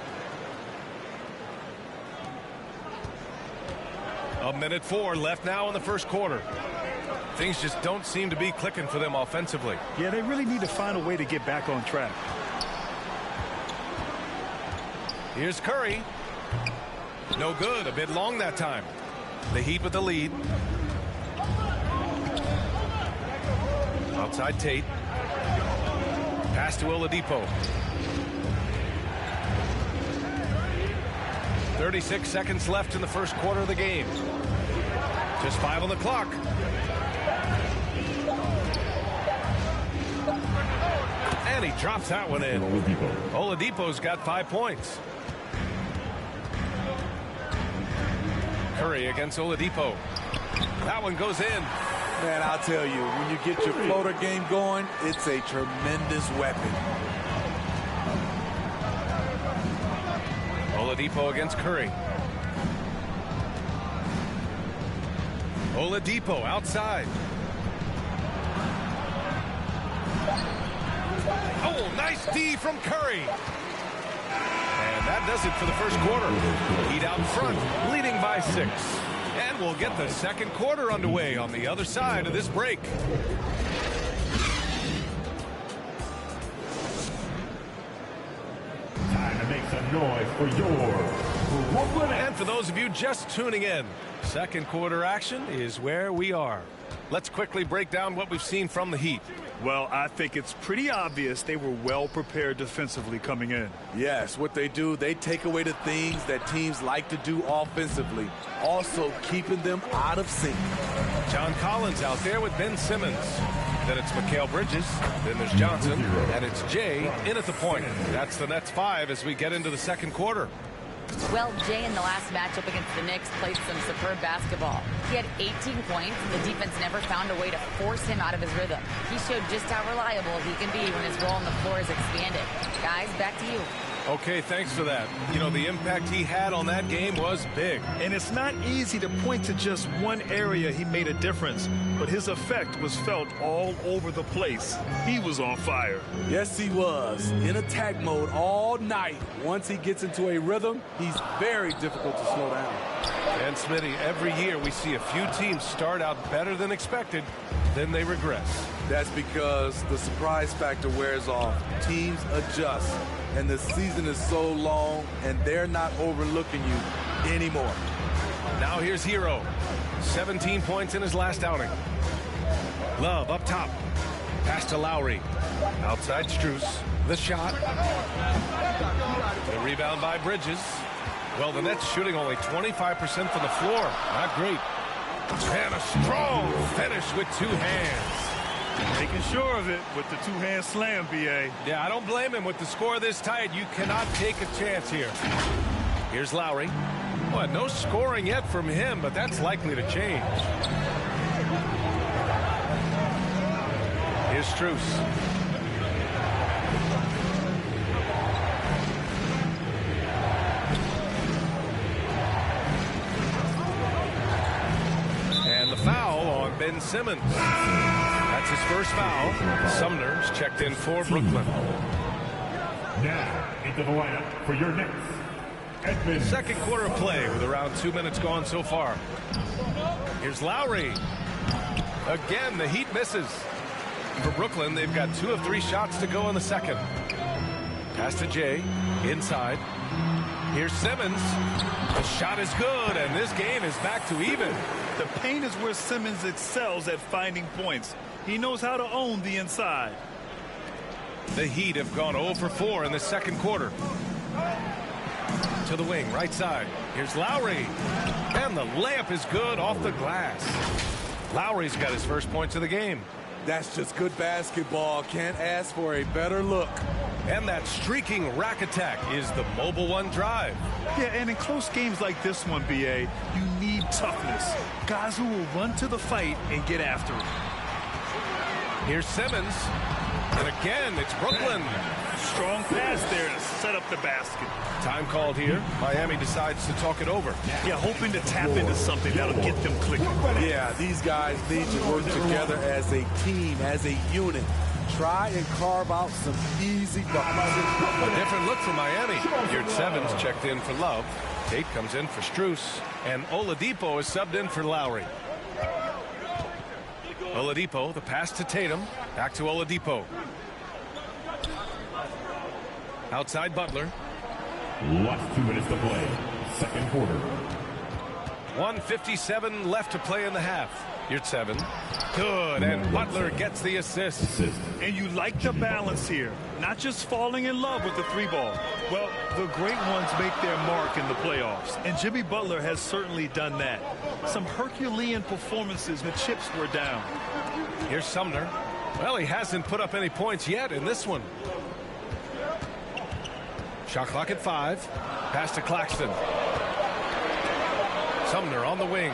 1:04 left now in the first quarter. Things just don't seem to be clicking for them offensively. Yeah, they really need to find a way to get back on track. Here's Curry. No good. A bit long that time. The Heat with the lead. Outside Tate. Pass to Oladipo. 36 seconds left in the first quarter of the game. Just 5 on the clock. And he drops that one in. Oladipo's got 5 points. Curry against Oladipo. That one goes in. Man, I'll tell you, when you get your floater game going, it's a tremendous weapon. Oladipo against Curry. Oladipo outside. Oh, nice D from Curry. And that does it for the first quarter. Heat out front, leading by 6. And we'll get the second quarter underway on the other side of this break. Time to make some noise for your Brooklyn. And for those of you just tuning in, second quarter action is where we are. Let's quickly break down what we've seen from the Heat. Well, I think it's pretty obvious they were well prepared defensively coming in. Yes, what they do, they take away the things that teams like to do offensively, also keeping them out of sync. John Collins out there with Ben Simmons. Then it's MyCareer Bridges. Then there's Johnson. And it's Jay in at the point. That's the Nets 5 as we get into the second quarter. Well, Jay in the last matchup against the Knicks played some superb basketball. He had 18 points, and the defense never found a way to force him out of his rhythm. He showed just how reliable he can be when his role on the floor is expanded. Guys, back to you. Okay, thanks for that. You know, the impact he had on that game was big. And it's not easy to point to just one area he made a difference, but his effect was felt all over the place. He was on fire. Yes, he was. In attack mode all night. Once he gets into a rhythm, he's very difficult to slow down. And Smitty, every year we see a few teams start out better than expected, then they regress. That's because the surprise factor wears off. Teams adjust, and the season is so long, and they're not overlooking you anymore. Now here's Hero. 17 points in his last outing. Love up top. Pass to Lowry. Outside Strus. The shot. The rebound by Bridges. Well, the Nets shooting only 25% from the floor. Not great. And a strong finish with two hands. Making sure of it with the two-hand slam, B.A. Yeah, I don't blame him. With the score this tight, you cannot take a chance here. Here's Lowry. Well, no scoring yet from him, but that's likely to change. Here's Strus. And the foul on Ben Simmons. That's his first foul. Sumner's checked in for Brooklyn. Now into the lineup for your Knicks. Edmonds. Second quarter of play with around 2 minutes gone so far. Here's Lowry. Again, the Heat misses. For Brooklyn, they've got 2 of 3 shots to go in the second. Pass to Jay. Inside. Here's Simmons. The shot is good, and this game is back to even. The paint is where Simmons excels at finding points. He knows how to own the inside. The Heat have gone 0 for 4 in the second quarter. To the wing, right side. Here's Lowry. And the layup is good off the glass. Lowry's got his first points of the game. That's just good basketball. Can't ask for a better look. And that streaking rack attack is the Mobile One drive. Yeah, and in close games like this one, B.A., you need toughness. Guys who will run to the fight and get after it. Here's Simmons. And again, it's Brooklyn. Strong pass there to set up the basket. Time called here. Miami decides to talk it over. Yeah, hoping to tap into something that'll get them clicking. Yeah, these guys need to work together as a team, as a unit. Try and carve out some easy buckets. A different look for Miami. Here's Sevens checked in for Love. Tate comes in for Strus. And Oladipo is subbed in for Lowry. Oladipo, the pass to Tatum. Back to Oladipo. Outside Butler. Last 2 minutes to play. Second quarter. 1:57 left to play in the half. Here's 7. Good, and Butler gets the assist. And you like the balance here. Not just falling in love with the 3-ball. Well, the great ones make their mark in the playoffs. And Jimmy Butler has certainly done that. Some Herculean performances, the chips were down. Here's Sumner. Well, he hasn't put up any points yet in this one. Shot clock at 5. Pass to Claxton. Sumner on the wing.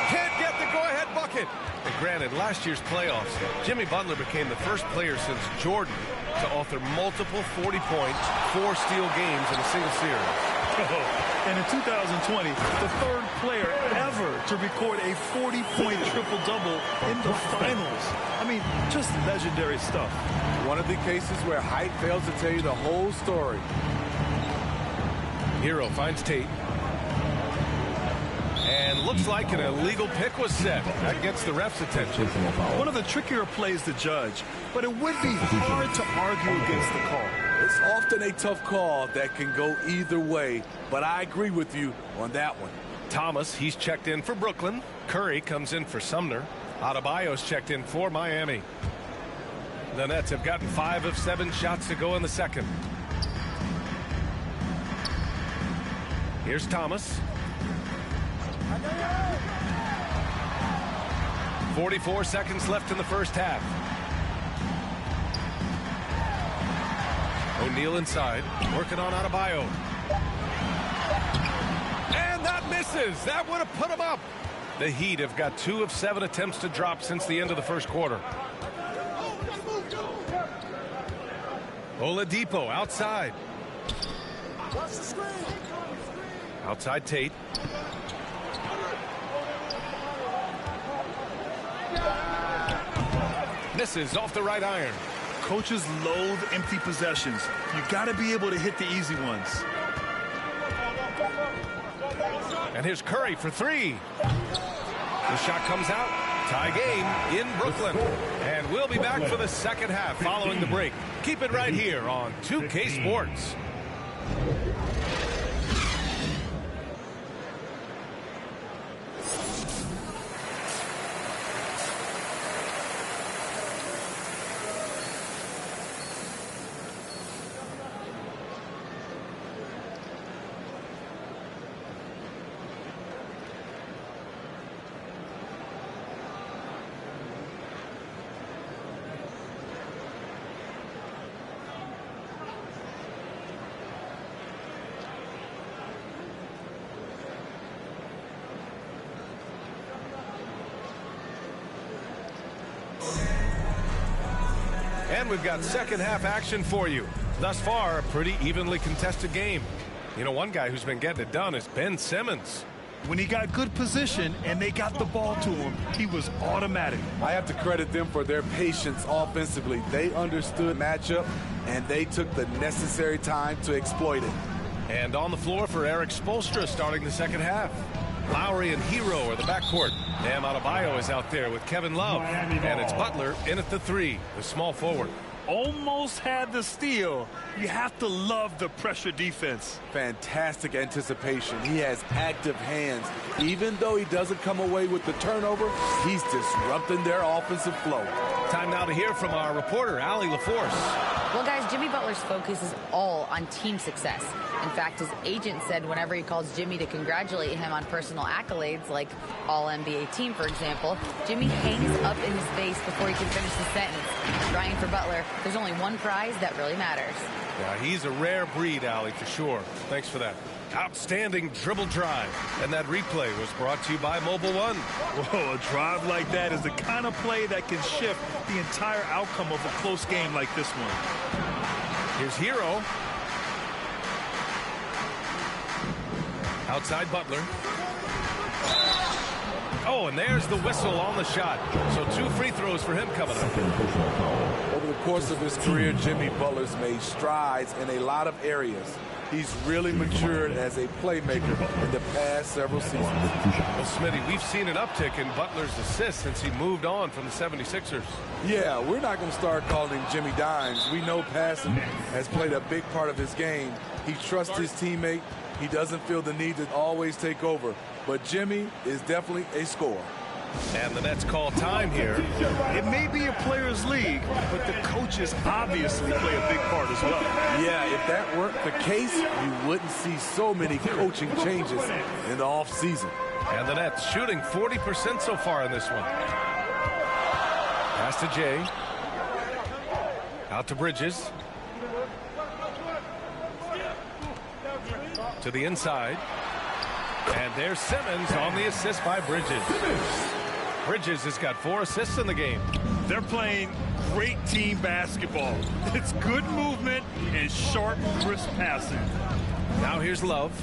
Can't get the go-ahead bucket. And granted, last year's playoffs, Jimmy Butler became the first player since Jordan to author multiple 40-point, 4-steal games in a single series. And in 2020, the third player ever to record a 40-point triple-double in the finals. I mean, just legendary stuff. One of the cases where height fails to tell you the whole story. Hero finds Tate. And looks like an illegal pick was set. That gets the ref's attention. One of the trickier plays to judge, but it would be hard to argue against the call. It's often a tough call that can go either way, but I agree with you on that one. Thomas, he's checked in for Brooklyn. Curry comes in for Sumner. Adebayo's checked in for Miami. The Nets have gotten 5 of 7 shots to go in the second. Here's Thomas. 44 seconds left in the first half. O'Neal inside, working on Adebayo. And that misses. That would have put him up. The Heat have got 2 of 7 attempts to drop since the end of the first quarter. Oladipo outside. Outside Tate. Misses off the right iron. Coaches loathe empty possessions. You got to be able to hit the easy ones. And here's Curry for three. The shot comes out. Tie game in Brooklyn. And we'll be back for the second half following the break. Keep it right here on 2K Sports. And we've got second half action for you. Thus far, a pretty evenly contested game. You know, one guy who's been getting it done is Ben Simmons. When he got good position and they got the ball to him, he was automatic. I have to credit them for their patience offensively. They understood matchup, and they took the necessary time to exploit it. And on the floor for Eric Spoelstra starting the second half. Lowry and Hero are the backcourt. Bam Adebayo is out there with Kevin Love. And it's Butler in at the three, the small forward. Almost had the steal. You have to love the pressure defense. Fantastic anticipation. He has active hands. Even though he doesn't come away with the turnover, he's disrupting their offensive flow. Time now to hear from our reporter, Allie LaForce. Well, guys, Jimmy Butler's focus is all on team success. In fact, his agent said whenever he calls Jimmy to congratulate him on personal accolades, like All-NBA team, for example, Jimmy hangs up in his face before he can finish the sentence. Ryan, for Butler, there's only one prize that really matters. Yeah, he's a rare breed, Allie, for sure. Thanks for that. Outstanding dribble drive. And that replay was brought to you by Mobile One. Whoa, a drive like that is the kind of play that can shift the entire outcome of a close game like this one. Here's Hero. Outside Butler. Oh, and there's the whistle on the shot. So 2 free throws for him coming up. Over the course of his career, Jimmy Butler's made strides in a lot of areas. He's really matured as a playmaker in the past several seasons. Well, Smitty, we've seen an uptick in Butler's assists since he moved on from the 76ers. Yeah, we're not going to start calling him Jimmy Dimes. We know passing has played a big part of his game. He trusts his teammate. He doesn't feel the need to always take over. But Jimmy is definitely a scorer. And the Nets call time here. It may be a players' league, but the coaches obviously play a big part as well. Yeah, if that weren't the case, you wouldn't see so many coaching changes in the offseason. And the Nets shooting 40% so far in this one. Pass to Jay. Out to Bridges. To the inside. And there's Simmons on the assist by Bridges. Bridges has got 4 assists in the game. They're playing great team basketball. It's good movement and sharp, crisp passing. Now here's Love.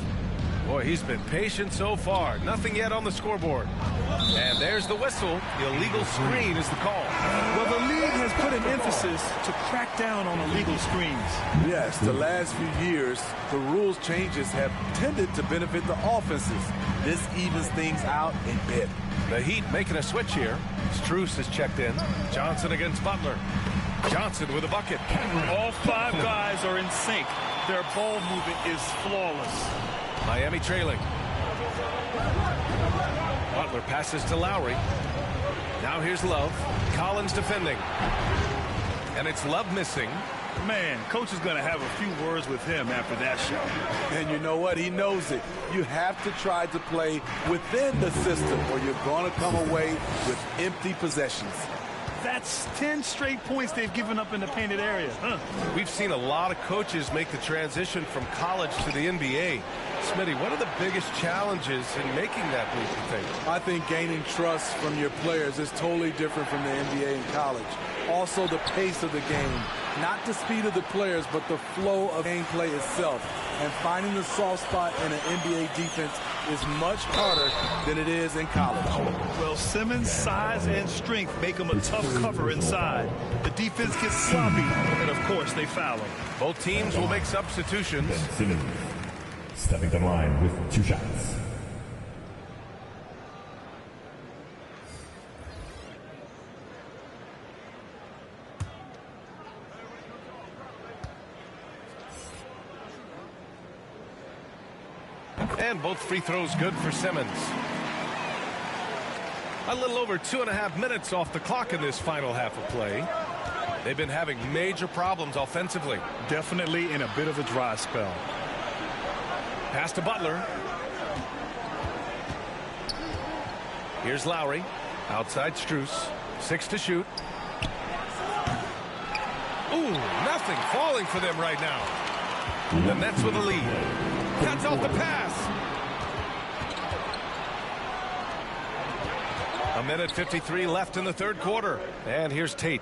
Boy, he's been patient so far. Nothing yet on the scoreboard. And there's the whistle. The illegal screen is the call. Well, the league has put an emphasis to crack down on illegal screens. Yes, the last few years, the rules changes have tended to benefit the offenses. This evens things out a bit. The Heat making a switch here. Strus has checked in. Johnson against Butler. Johnson with a bucket. All 5 guys are in sync. Their ball movement is flawless. Miami trailing. Butler passes to Lowry. Now here's Love. Collins defending. And it's Love missing. Man, coach is going to have a few words with him after that shot. And you know what? He knows it. You have to try to play within the system or you're going to come away with empty possessions. That's 10 straight points they've given up in the painted area. We've seen a lot of coaches make the transition from college to the NBA. Smitty, what are the biggest challenges in making that leap, you think? I think gaining trust from your players is totally different from the NBA and college. Also, the pace of the game. Not the speed of the players, but the flow of gameplay itself. And finding the soft spot in an NBA defense is much harder than it is in college. Well, Simmons' size and strength make him a tough cover inside. The defense gets sloppy, and of course, they foul him. Both teams will make substitutions. Simmons stepping to the line with 2 shots. And both free throws good for Simmons. A little over 2.5 minutes off the clock in this final half of play. They've been having major problems offensively. Definitely in a bit of a dry spell. Pass to Butler. Here's Lowry. Outside Strus. 6 to shoot. Ooh, nothing falling for them right now. The Nets with a lead. Cuts off the pass. 1:53 left in the third quarter. And here's Tate.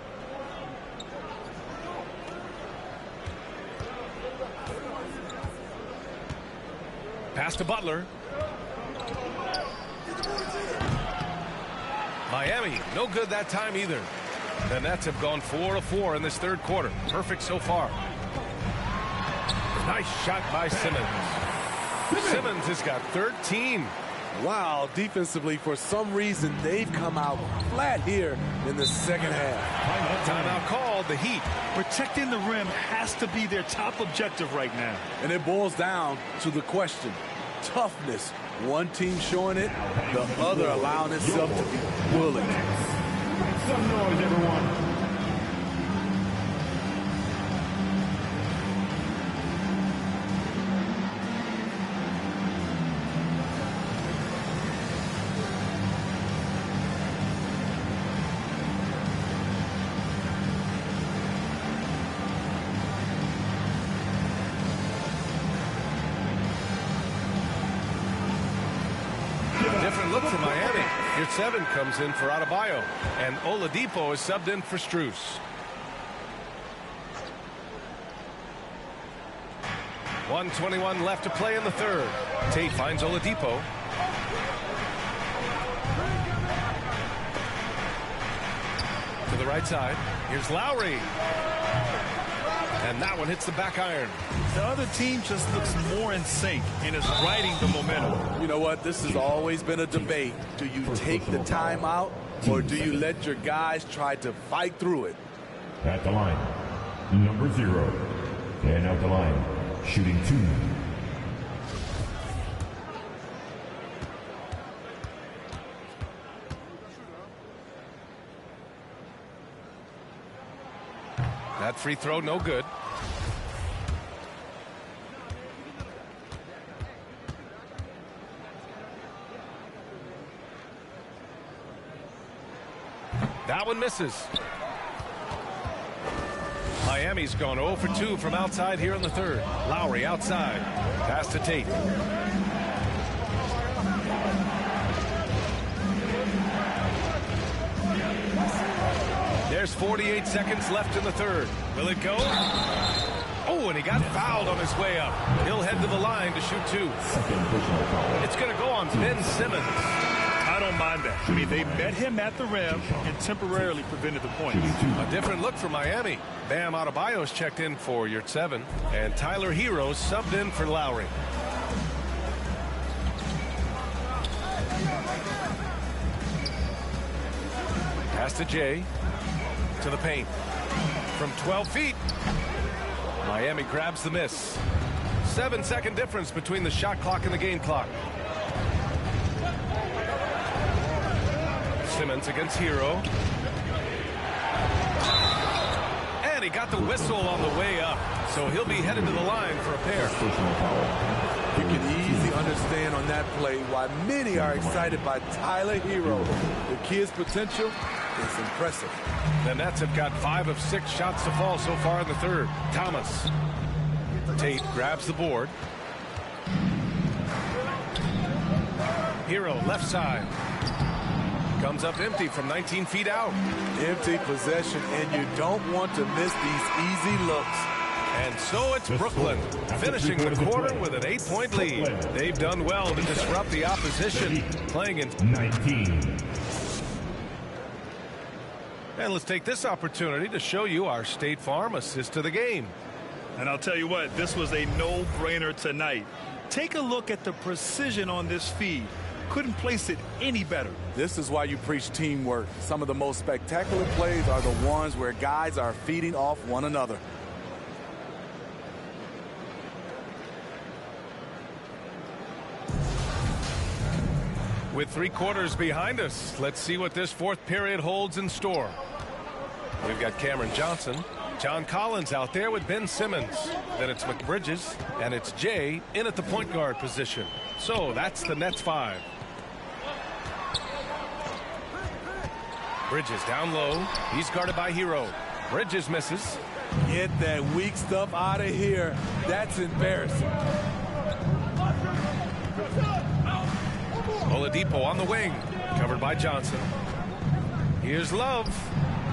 Pass to Butler. Miami, no good that time either. The Nets have gone 4 of 4 in this third quarter. Perfect so far. Nice shot by Simmons. Simmons has got 13. Wow, defensively, for some reason, they've come out flat here in the second half. Timeout called, the Heat. Protecting the rim has to be their top objective right now. And it boils down to the question. Toughness. One team showing it, the other allowing itself to be bullied. Make some noise, everyone. Different look for Miami. Your 7 comes in for Adebayo, and Oladipo is subbed in for Strus. 1:21 left to play in the third. Tate finds Oladipo. To the right side. Here's Lowry. And that one hits the back iron. The other team just looks more in sync and is riding the momentum. You know what? This has always been a debate. Do you take the timeout or do you let your guys try to fight through it? At the line, number 0. And out the line, shooting 2. That free throw, no good. That one misses. Miami's gone 0 for 2 from outside here in the third. Lowry outside. Pass to Tate. There's 48 seconds left in the third. Will it go? Oh, and he got fouled on his way up. He'll head to the line to shoot 2. It's going to go on Ben Simmons. I don't mind that. I mean, they met him at the rim and temporarily prevented the points. A different look for Miami. Bam Adebayo's checked in for your 7. And Tyler Hero's subbed in for Lowry. Pass to Jay. To the paint. From 12 feet. Miami grabs the miss. 7-second difference between the shot clock and the game clock. Simmons against Hero. And he got the whistle on the way up. So he'll be headed to the line for a pair. You can easily understand on that play why many are excited by Tyler Hero. The kid's potential is impressive. The Nets have got 5 of 6 shots to fall so far in the third. Thomas. Tate grabs the board. Hero left side. Comes up empty from 19 feet out. Empty possession, and you don't want to miss these easy looks. And so it's Brooklyn finishing the quarter with an 8-point lead. They've done well to disrupt the opposition, playing in 19. And let's take this opportunity to show you our State Farm assist to the game. And I'll tell you what, this was a no-brainer tonight. Take a look at the precision on this feed. Couldn't place it any better. This is why you preach teamwork. Some of the most spectacular plays are the ones where guys are feeding off one another. With 3 quarters behind us, let's see what this fourth period holds in store. We've got Cameron Johnson, John Collins out there with Ben Simmons. Then it's McBridges, and it's Jay in at the point guard position. So that's the Nets 5. Bridges down low. He's guarded by Hero. Bridges misses. Get that weak stuff out of here. That's embarrassing. Oladipo on the wing, covered by Johnson. Here's Love,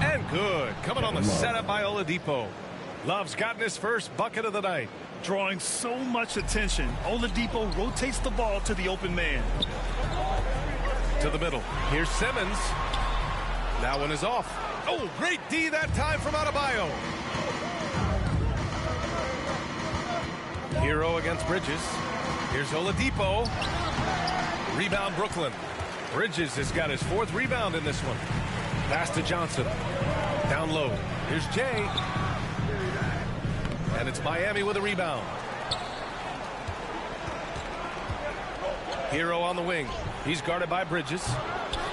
and good. Coming on the setup by Oladipo. Love's gotten his first bucket of the night. Drawing so much attention, Oladipo rotates the ball to the open man. To the middle. Here's Simmons. That one is off. Oh, great D that time from Adebayo. Hero against Bridges. Here's Oladipo. Rebound Brooklyn. Bridges has got his 4th rebound in this one. Pass to Johnson. Down low. Here's Jay. And it's Miami with a rebound. Hero on the wing. He's guarded by Bridges.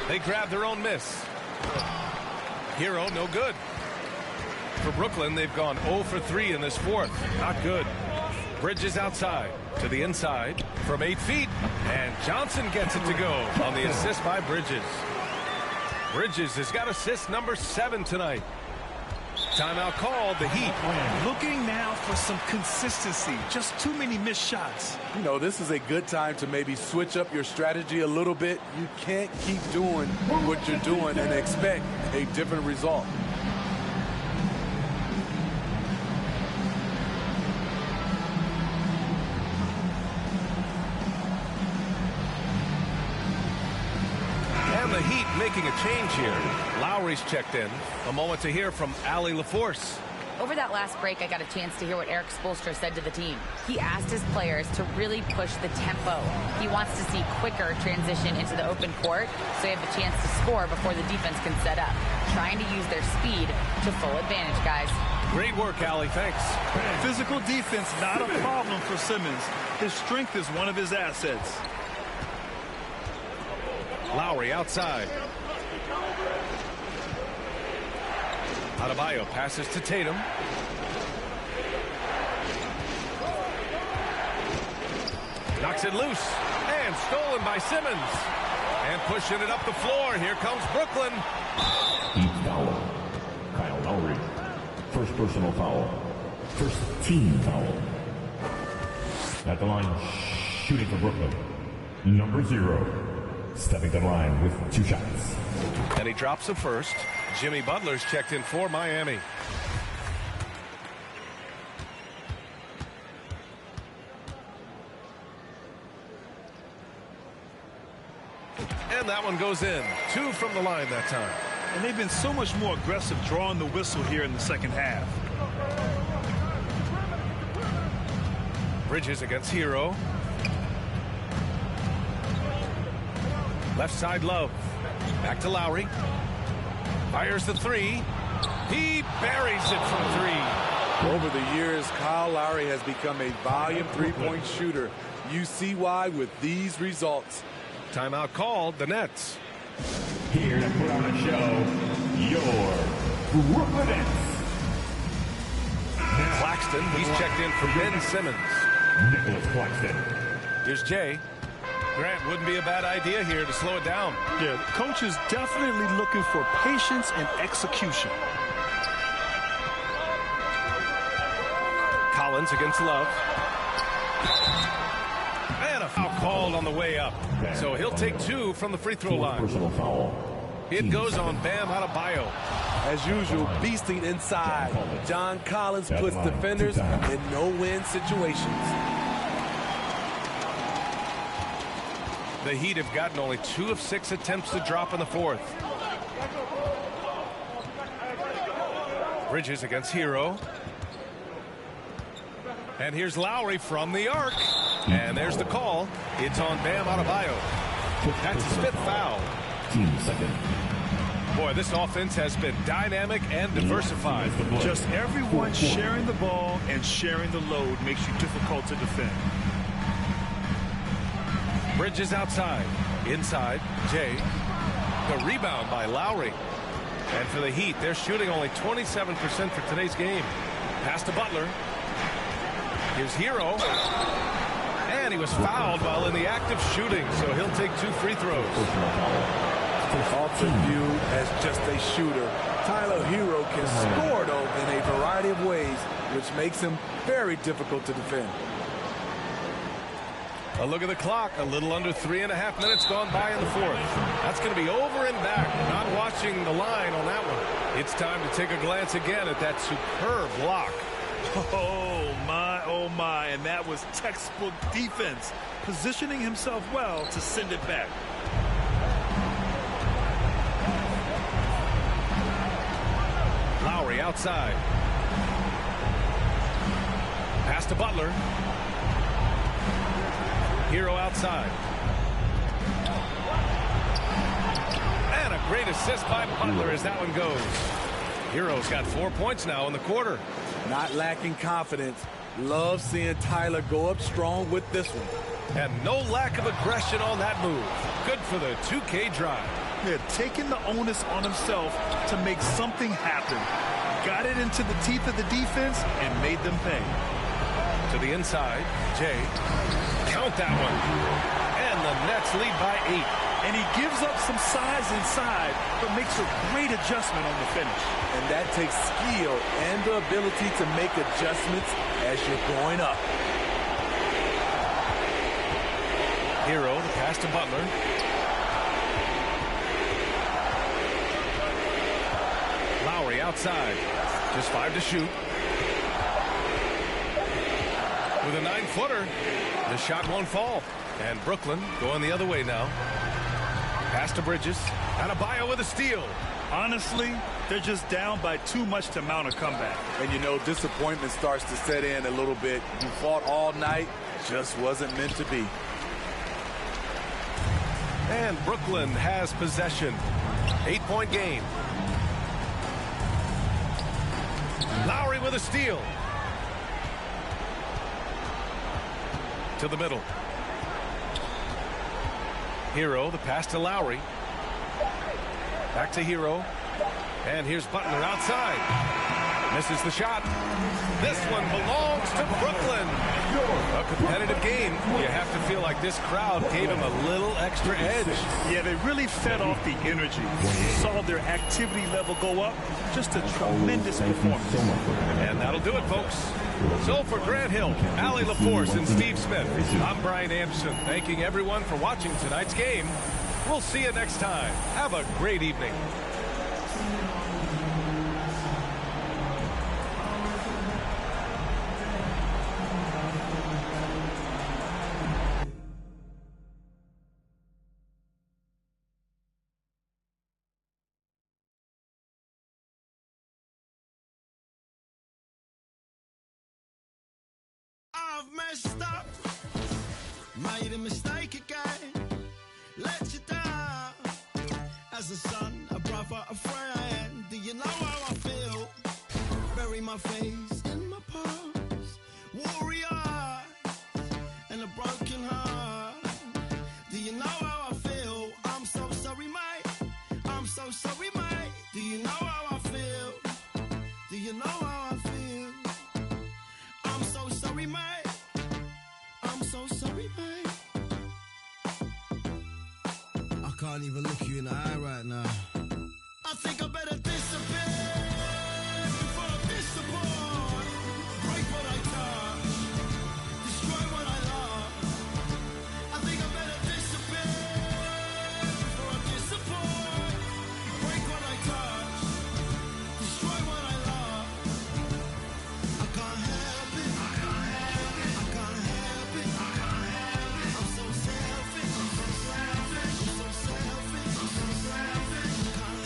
They grab their own miss. Hero no good. For Brooklyn, they've gone 0 for 3 in this fourth. Not good. Bridges outside to the inside from 8 feet, and Johnson gets it to go on the assist by Bridges. Bridges has got assist number 7 tonight. Timeout called, the Heat. Looking now for some consistency. Just too many missed shots. You know, this is a good time to maybe switch up your strategy a little bit. You can't keep doing what you're doing and expect a different result. The Heat making a change here. Lowry's checked in. A moment to hear from Allie LaForce. Over that last break, I got a chance to hear what Eric Spoelstra said to the team. He asked his players to really push the tempo. He wants to see quicker transition into the open court so they have a chance to score before the defense can set up. Trying to use their speed to full advantage, guys. Great work, Allie. Thanks. Physical defense, not a problem for Simmons. His strength is one of his assets. Lowry outside. Adebayo passes to Tatum. Knocks it loose. And stolen by Simmons. And pushing it up the floor. Here comes Brooklyn. Heat foul. Kyle Lowry. First personal foul. First team foul. At the line, shooting for Brooklyn. Number 0. Stepping to the line with 2 shots. And he drops the first. Jimmy Butler's checked in for Miami. And that one goes in. 2 from the line that time. And they've been so much more aggressive drawing the whistle here in the second half. Bridges against Hero. Left side Love. Back to Lowry. Fires the 3. He buries it from 3. Over the years, Kyle Lowry has become a volume 3-point shooter. You see why with these results. Timeout called, the Nets. Here to put on a show, your Brooklyn Nets. Claxton, he's checked in for Ben Simmons. Nicholas Claxton. Here's Jay. Grant, wouldn't be a bad idea here to slow it down. Yeah, the coach is definitely looking for patience and execution. Collins against Love. And a foul called on the way up. So he'll take 2 from the free throw line. It goes on Bam Adebayo. As usual, beasting inside. John Collins puts defenders in no-win situations. The Heat have gotten only 2 of 6 attempts to drop in the fourth. Bridges against Hero. And here's Lowry from the arc. And there's the call. It's on Bam Adebayo. That's his 5th foul. Team second. Boy, this offense has been dynamic and diversified. Just everyone sharing the ball and sharing the load makes you difficult to defend. Bridges outside. Inside, Jay. The rebound by Lowry. And for the Heat, they're shooting only 27% for today's game. Pass to Butler. Here's Hero. And he was fouled while in the act of shooting, so he'll take 2 free throws. Often viewed as just a shooter, Tyler Hero can score, though, in a variety of ways, which makes him very difficult to defend. A look at the clock. A little under 3.5 minutes gone by in the fourth. That's going to be over and back. Not watching the line on that one. It's time to take a glance again at that superb block. Oh, my. And that was textbook defense. Positioning himself well to send it back. Lowry outside. Pass to Butler. Hero outside. And a great assist by Butler as that one goes. Hero's got 4 points now in the quarter. Not lacking confidence. Love seeing Tyler go up strong with this one. And no lack of aggression on that move. Good for the 2K drive. Yeah, taking the onus on himself to make something happen. Got it into the teeth of the defense and made them pay. To the inside, Jay. Count that one. And the Nets lead by 8. And he gives up some size inside, but makes a great adjustment on the finish. And that takes skill and the ability to make adjustments as you're going up. Hero, the pass to Butler. Lowry outside. Just 5 to shoot. With a 9-footer, the shot won't fall. And Brooklyn going the other way now. Pass to Bridges. Adebayo with a steal. Honestly, they're just down by too much to mount a comeback. And you know, disappointment starts to set in a little bit. You fought all night, just wasn't meant to be. And Brooklyn has possession. 8-point game. Lowry with a steal. To the middle. Hero, the pass to Lowry. Back to Hero. And here's Butler outside. Misses the shot. This one belongs to Brooklyn. A competitive game. You have to feel like this crowd gave him a little extra edge. Yeah, they really fed off the energy. You saw their activity level go up. Just a tremendous performance. And that'll do it, folks. So for Grant Hill, Allie LaForce, and Steve Smith, I'm Brian Anderson, thanking everyone for watching tonight's game. We'll see you next time. Have a great evening. I've messed up, made a mistake again, let you down. As a son, a brother, a friend, do you know how I feel? Bury my face in my past, warrior, and a broken heart. Do you know how I feel? I'm so sorry, mate. I'm so sorry, mate. Do you know how I feel? Do you know how I feel? I'm so sorry, mate. I'm so sorry, mate. can't even look you in the eye right now. I think I better disappear before I disappoint. Break what I touch, destroy what I love. I think I better disappear before I disappoint. Break what I touch, destroy what I love. I can't help it. I can't help it. I can't help it. I can't help it. I'm so selfish. I'm so selfish. I'm so selfish. I'm so selfish. I can't help it.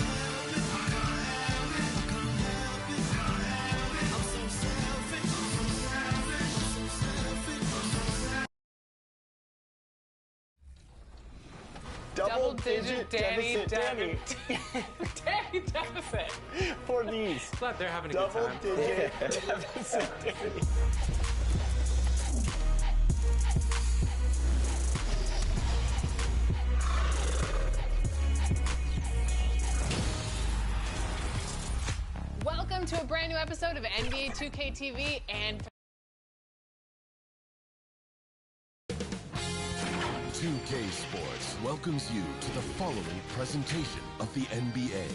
I can't help it. I can't help it. I can't help it. I'm so selfish. I'm so selfish. I'm so selfish. I'm so selfish. Double-digit Danny deficit, Danny deficit. For these. Glad they're having a good time. Double-digit deficit, Danny. Welcome to a brand new episode of NBA 2K TV, and 2K Sports welcomes you to the following presentation of the NBA.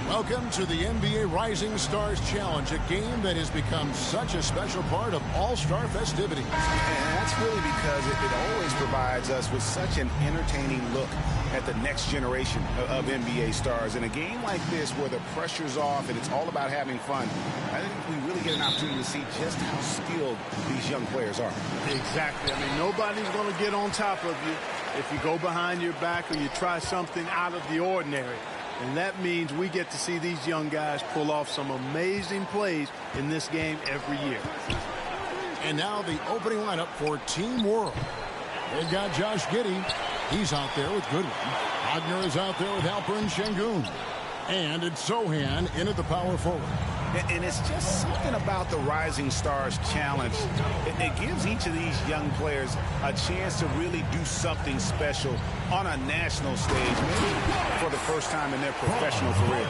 Welcome to the NBA Rising Stars Challenge, a game that has become such a special part of All-Star festivities. And that's really because it always provides us with such an entertaining look at the next generation of NBA stars. In a game like this where the pressure's off and it's all about having fun, I think we really get an opportunity to see just how skilled these young players are. Exactly. I mean, nobody's going to get on top of you if you go behind your back or you try something out of the ordinary. And that means we get to see these young guys pull off some amazing plays in this game every year. And now the opening lineup for Team World. They've got Josh Giddey. He's out there with Goodwin. Wagner is out there with Alperen Şengün. And it's Sohan in at the power forward. And it's just something about the Rising Stars Challenge. It gives each of these young players a chance to really do something special on a national stage, maybe for the first time in their professional career.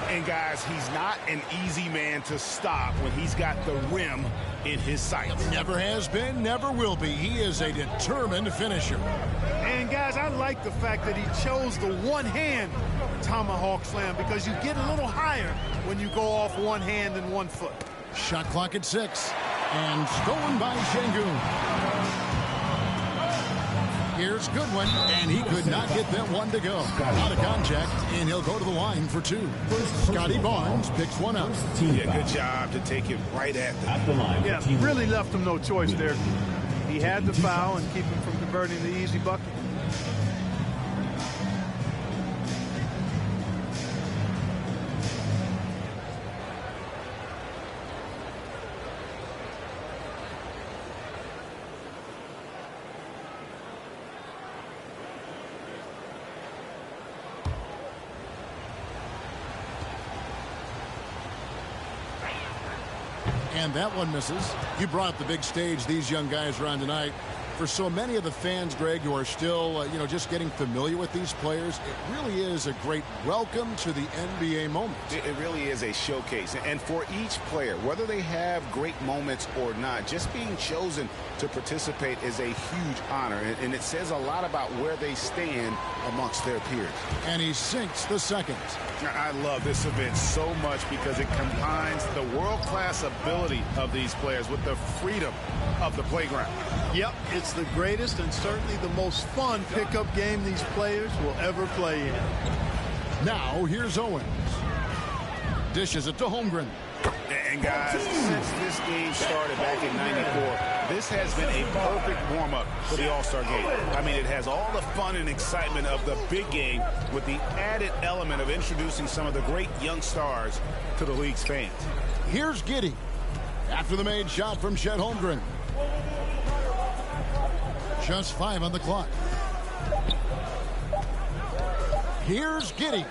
And guys, he's not an easy man to stop when he's got the rim in his sights. Never has been, never will be. He is a determined finisher. And guys, I like the fact that he chose the one-hand tomahawk slam because you get a little higher when you go off one hand and 1 foot. Shot clock at 6. And stolen by Şengün. Here's Goodwin, and he could not get that one to go. Out of contact, and he'll go to the line for 2. Scotty Barnes picks one up. Yeah, good job to take it right at them. Yeah, really left him no choice there. He had the foul and keep him from converting the easy bucket. And that one misses. You brought the big stage these young guys are on tonight. For so many of the fans, Greg, who are still, just getting familiar with these players, it really is a great welcome to the NBA moment. It really is a showcase. And for each player, whether they have great moments or not, just being chosen to participate is a huge honor. And it says a lot about where they stand amongst their peers. And he sinks the second. I love this event so much because it combines the world-class ability of these players with the freedom of the playground. Yep, it's the greatest and certainly the most fun pickup game these players will ever play in. Now, here's Owens. Dishes it to Holmgren. And guys, since this game started back in '94, this has been a perfect warm-up for the All-Star game. I mean, it has all the fun and excitement of the big game with the added element of introducing some of the great young stars to the league's fans. Here's Giddey after the made shot from Chet Holmgren. Just 5 on the clock. Here's Giddey.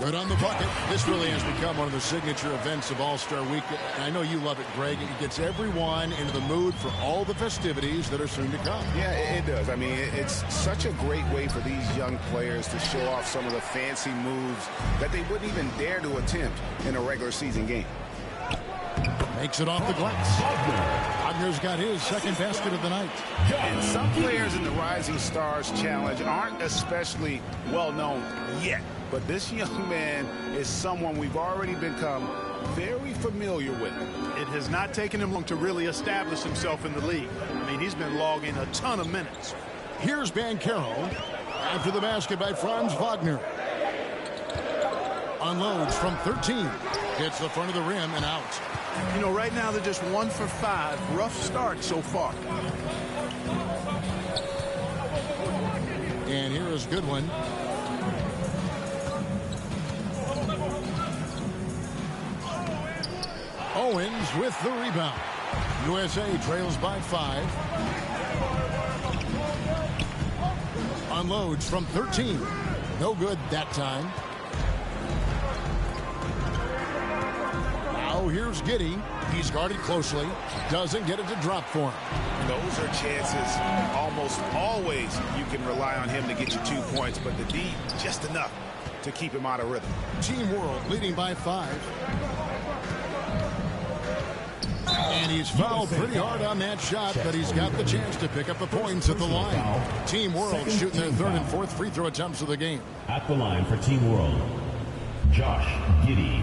Good on the bucket. This really has become one of the signature events of All-Star Week. And I know you love it, Greg. It gets everyone into the mood for all the festivities that are soon to come. Yeah, it does. I mean, it's such a great way for these young players to show off some of the fancy moves that they wouldn't even dare to attempt in a regular season game. Makes it off the glass. Wagner's got his second basket of the night. And some players in the Rising Stars Challenge aren't especially well known yet. But this young man is someone we've already become very familiar with. It has not taken him long to really establish himself in the league. I mean, he's been logging a ton of minutes. Here's Banchero after the basket by Franz Wagner. Unloads from 13. Hits the front of the rim and out. You know, right now they're just 1 for 5. Rough start so far. And here is Goodwin. Owens with the rebound. USA trails by 5. Unloads from 13. No good that time. Now here's Giddey. He's guarded closely. Doesn't get it to drop for him. Those are chances almost always you can rely on him to get you 2 points, but the D just enough to keep him out of rhythm. Team World leading by 5. And he's fouled pretty hard on that shot, but he's got the chance to pick up the points at the line. Team World shooting their third and fourth free throw attempts of the game. At the line for Team World, Josh Giddey.